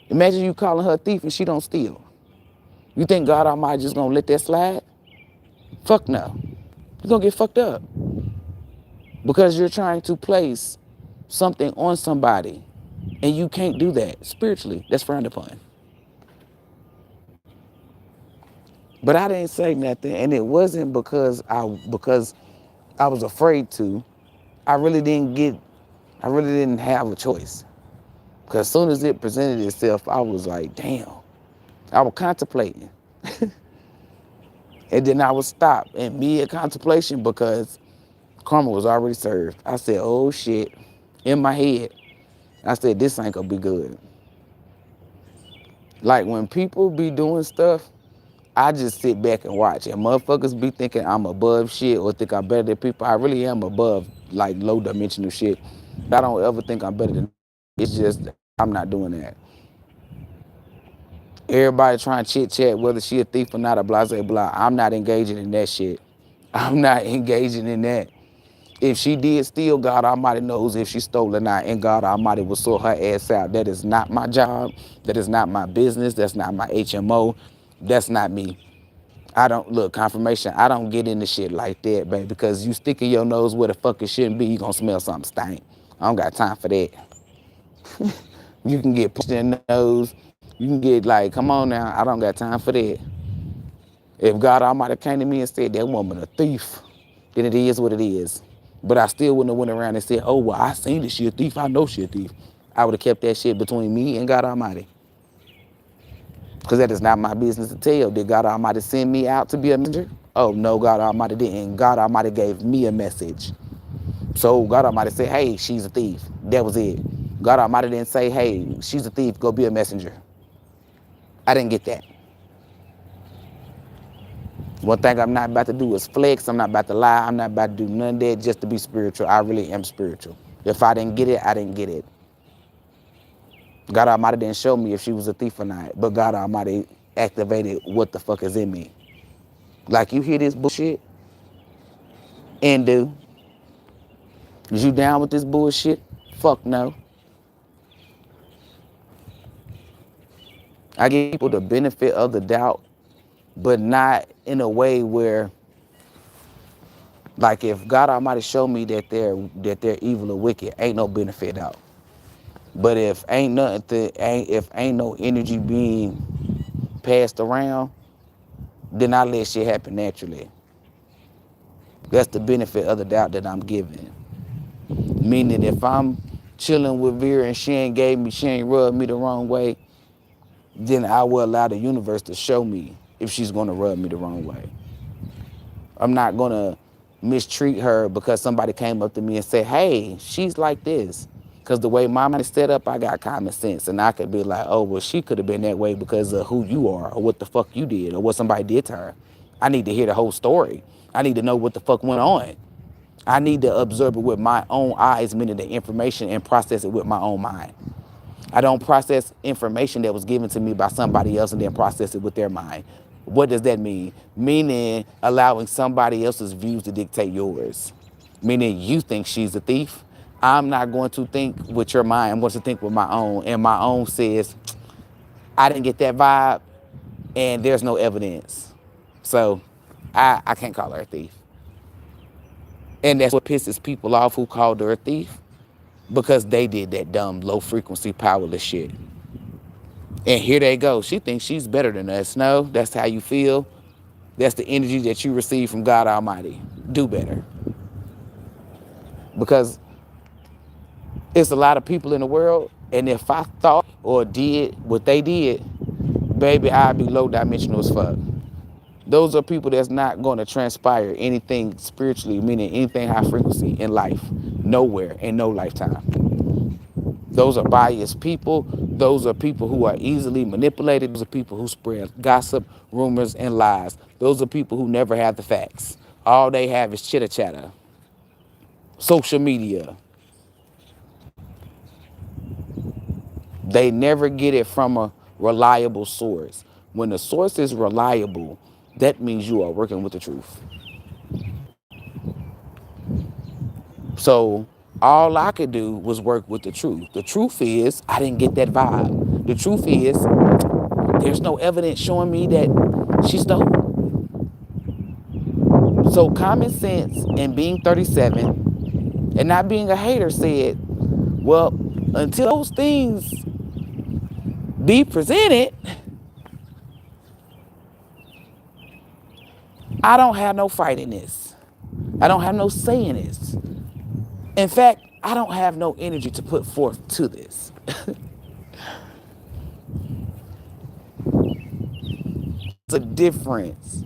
Imagine you calling her a thief and she don't steal. You think God Almighty just going to let that slide? Fuck no. You're going to get fucked up. Because you're trying to place something on somebody and you can't do that spiritually. That's frowned upon. But I didn't say nothing, and it wasn't because I was afraid to. I really didn't get. I really didn't have a choice. Because as soon as it presented itself, I was like, damn. I was contemplating. And then I would stop in mid contemplation because karma was already served. I said, oh shit. In my head, I said, this ain't gonna be good. Like when people be doing stuff, I just sit back and watch. And motherfuckers be thinking I'm above shit or think I'm better than people. I really am above like low dimensional shit. I don't ever think I'm better than. It's just I'm not doing that. Everybody trying to chit chat whether she a thief or not, a blah, blah, blah. I'm not engaging in that shit. I'm not engaging in that. If she did steal, God Almighty knows if she stole or not, and God Almighty will sort her ass out. That is not my job. That is not my business. That's not my HMO. That's not me. I don't, look, confirmation, I don't get into shit like that, baby, because you sticking your nose where the fuck it shouldn't be, you gonna smell something stink. I don't got time for that. You can get punched in the nose. You can get like, come on now, I don't got time for that. If God Almighty came to me and said that woman a thief, then it is what it is. But I still wouldn't have went around and said, oh, well, I seen that she a thief. I know she a thief. I would have kept that shit between me and God Almighty. Because that is not my business to tell. Did God Almighty send me out to be a messenger? Oh, no, God Almighty didn't. God Almighty gave me a message. So God Almighty said, hey, she's a thief. That was it. God Almighty didn't say, hey, she's a thief. Go be a messenger. I didn't get that. One thing I'm not about to do is flex. I'm not about to lie. I'm not about to do none of that just to be spiritual. I really am spiritual. If I didn't get it, I didn't get it. God Almighty didn't show me if she was a thief or not, but God Almighty activated what the fuck is in me. Like, you hear this bullshit and do. Is you down with this bullshit? Fuck no. I give people the benefit of the doubt, but not in a way where, like, if God Almighty show me that they're evil or wicked, ain't no benefit out. But if ain't nothing, if ain't no energy being passed around, then I let shit happen naturally. That's the benefit of the doubt that I'm giving. Meaning, if I'm chilling with Vera and she ain't rubbed me the wrong way, then I will allow the universe to show me if she's gonna rub me the wrong way. I'm not gonna mistreat her because somebody came up to me and said, hey, she's like this. Because the way my mind is set up, I got common sense. And I could be like, oh, well, she could have been that way because of who you are or what the fuck you did or what somebody did to her. I need to hear the whole story. I need to know what the fuck went on. I need to observe it with my own eyes, meaning the information, and process it with my own mind. I don't process information that was given to me by somebody else and then process it with their mind. What does that mean? Meaning allowing somebody else's views to dictate yours. Meaning you think she's a thief. I'm not going to think with your mind. I'm going to think with my own. And my own says, I didn't get that vibe and there's no evidence. So I can't call her a thief. And that's what pisses people off who called her a thief, because they did that dumb, low frequency, powerless shit. And here they go. She thinks she's better than us. No, that's how you feel. That's the energy that you receive from God Almighty. Do better. Because it's a lot of people in the world, and if I thought or did what they did, baby, I'd be low dimensional as fuck. Those are people that's not going to transpire anything spiritually, meaning anything high frequency in life, nowhere, in no lifetime. Those are biased people. Those are people who are easily manipulated. Those are people who spread gossip, rumors, and lies. Those are people who never have the facts. All they have is chitter chatter, social media. They never get it from a reliable source. When the source is reliable, that means you are working with the truth. So all I could do was work with the truth. The truth is, I didn't get that vibe. The truth is, there's no evidence showing me that she stole. So common sense and being 37 and not being a hater said, well, until those things be presented, I don't have no fight in this. I don't have no say in this. In fact, I don't have no energy to put forth to this. It's a difference.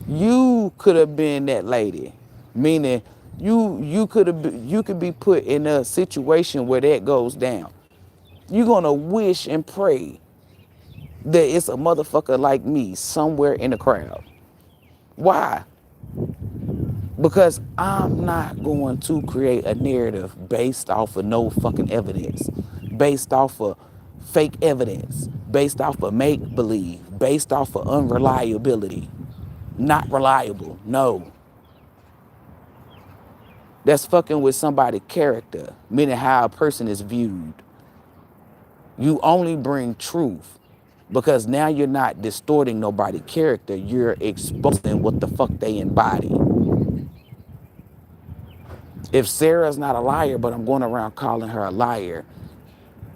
You could have been that lady, meaning you could be put in a situation where that goes down. You're gonna wish and pray that it's a motherfucker like me somewhere in the crowd. Why? Because I'm not going to create a narrative based off of no fucking evidence, based off of fake evidence, based off of make believe, based off of unreliability. Not reliable. No. That's fucking with somebody's character, meaning how a person is viewed. You only bring truth because now you're not distorting nobody's character. You're exposing what the fuck they embody. If Sarah's not a liar, but I'm going around calling her a liar,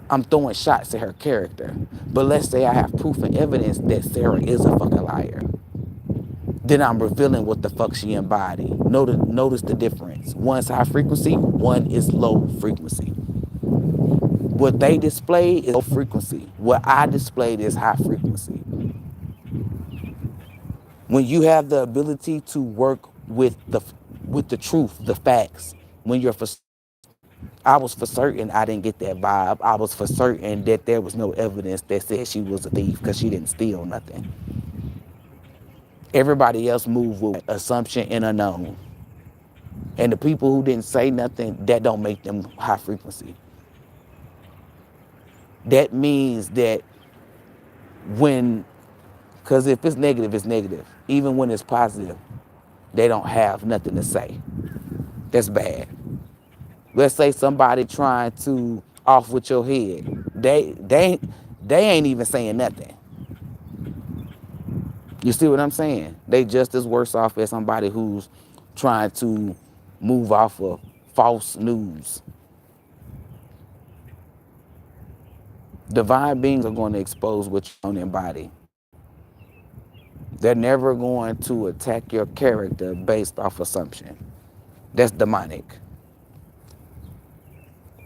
I'm throwing shots at her character. But let's say I have proof and evidence that Sarah is a fucking liar. Then I'm revealing what the fuck she embodied. Notice the difference. One's high frequency, one is low frequency. What they display is low frequency. What I displayed is high frequency. When you have the ability to work with the truth, the facts, when you're for I was for certain I didn't get that vibe. I was for certain that there was no evidence that said she was a thief because she didn't steal nothing. Everybody else moved with assumption and unknown. And the people who didn't say nothing, that don't make them high frequency. That means that when, because if it's negative, it's negative. Even when it's positive, they don't have nothing to say. That's bad. Let's say somebody trying to off with your head. They ain't even saying nothing. You see what I'm saying? They just as worse off as somebody who's trying to move off of false news. Divine beings are going to expose what you don't embody. They're never going to attack your character based off assumption. That's demonic.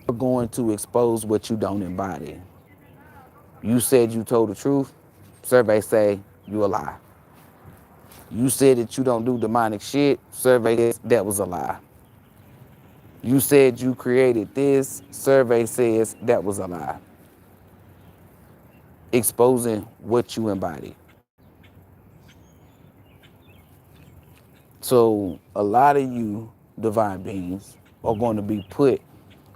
They're going to expose what you don't embody. You said you told the truth, survey say you a lie. You said that you don't do demonic shit, survey says that was a lie. You said you created this, survey says that was a lie. Exposing what you embody. So a lot of you divine beings are going to be put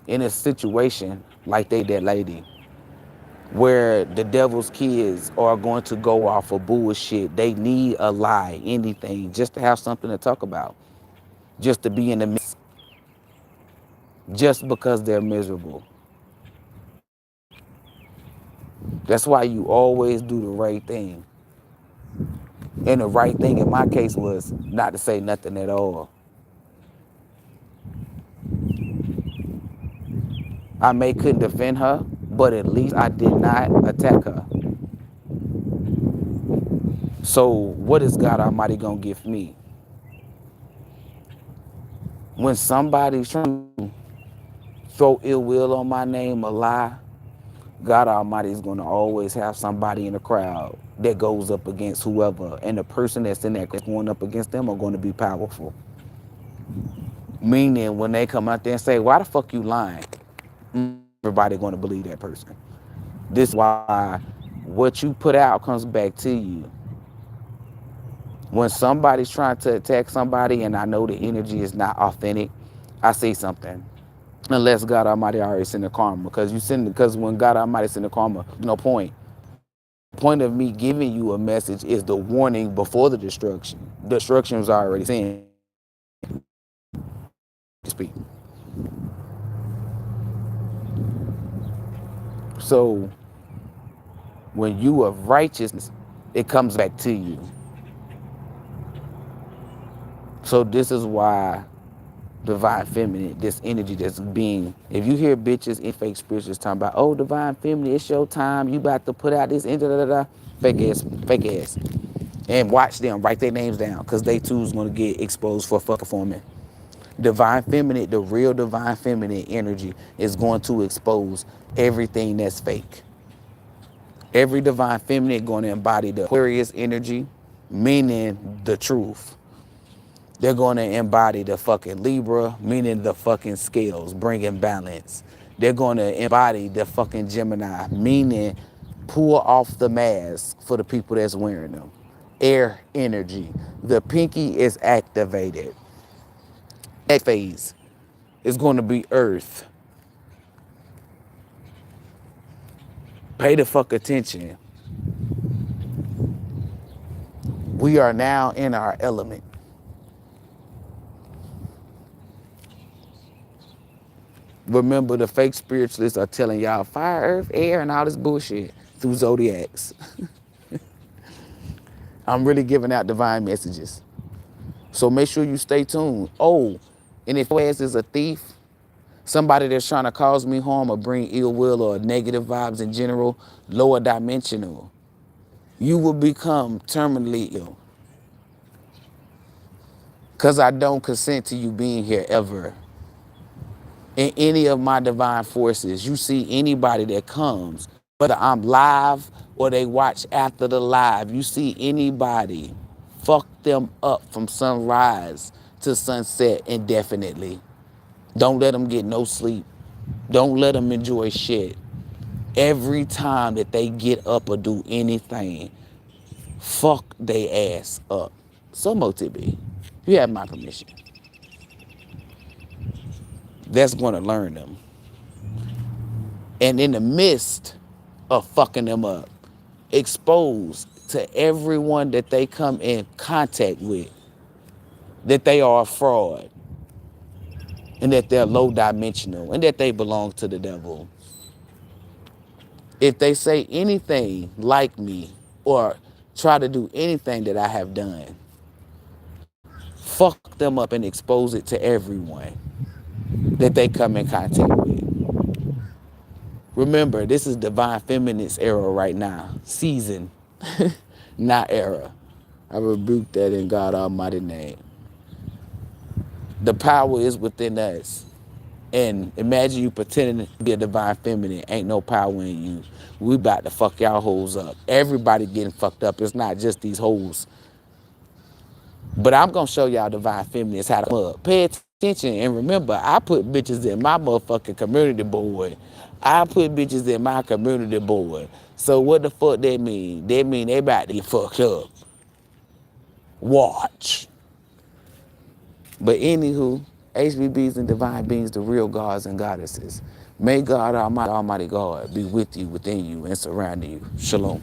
in a situation like that lady, where the devil's kids are going to go off of bullshit. They need a lie, anything, just to have something to talk about, just to be in the midst, just because they're miserable. That's why you always do the right thing. And the right thing in my case was not to say nothing at all. I may couldn't defend her, but at least I did not attack her. So what is God Almighty gonna give me? When somebody's trying to throw ill will on my name, a lie, God Almighty is gonna always have somebody in the crowd that goes up against whoever, and the person that's in that going up against them are going to be powerful. Meaning, when they come out there and say, "Why the fuck you lying?" Everybody going to believe that person. This is why what you put out comes back to you. When somebody's trying to attack somebody and I know the energy is not authentic, I say something. Unless God Almighty already send the karma. Because when God Almighty send the karma, no point. The point of me giving you a message is the warning before the destruction. Destruction was already sent. Speak. So when you of righteousness, it comes back to you. So this is why divine feminine, this energy that's being, if you hear bitches in fake spirituals talking about, oh, divine feminine, it's your time, you about to put out this energy, fake ass. And watch them, write their names down, because they too is going to get exposed for fuck performing. Divine feminine, the real divine feminine energy is going to expose everything that's fake. Every divine feminine going to embody the Aquarius energy, meaning the truth. They're going to embody the fucking Libra, meaning the fucking scales, bringing balance. They're going to embody the fucking Gemini, meaning pull off the mask for the people that's wearing them. Air energy. The pinky is activated. Next phase is going to be Earth. Pay the fuck attention. We are now in our element. Remember, the fake spiritualists are telling y'all fire, earth, air, and all this bullshit through zodiacs. I'm really giving out divine messages. So make sure you stay tuned. Oh, and if your ass is a thief, somebody that's trying to cause me harm or bring ill will or negative vibes in general, lower dimensional, you will become terminally ill. Because I don't consent to you being here ever. In any of my divine forces, you see anybody that comes, whether I'm live or they watch after the live, you see anybody, fuck them up from sunrise to sunset indefinitely. Don't let them get no sleep. Don't let them enjoy shit. Every time that they get up or do anything, fuck they ass up. So MoTB, you have my permission. That's going to learn them. And in the midst of fucking them up, exposed to everyone that they come in contact with that they are a fraud and that they're low dimensional and that they belong to the devil. If they say anything like me or try to do anything that I have done, fuck them up and expose it to everyone that they come in contact with. Remember, this is divine feminist era right now. Season, not era. I rebuke that in God Almighty name. The power is within us. And imagine you pretending to be a divine feminine. Ain't no power in you. We about to fuck y'all hoes up. Everybody getting fucked up. It's not just these hoes. But I'm going to show y'all divine feminines how to come up. Pay attention and remember, I put bitches in my motherfucking community board. I put bitches in my community board. So what the fuck that mean? That mean they about to get fucked up. Watch. But anywho, HBBs and divine beings, the real gods and goddesses. May God Almighty God be with you, within you, and surrounding you. Shalom.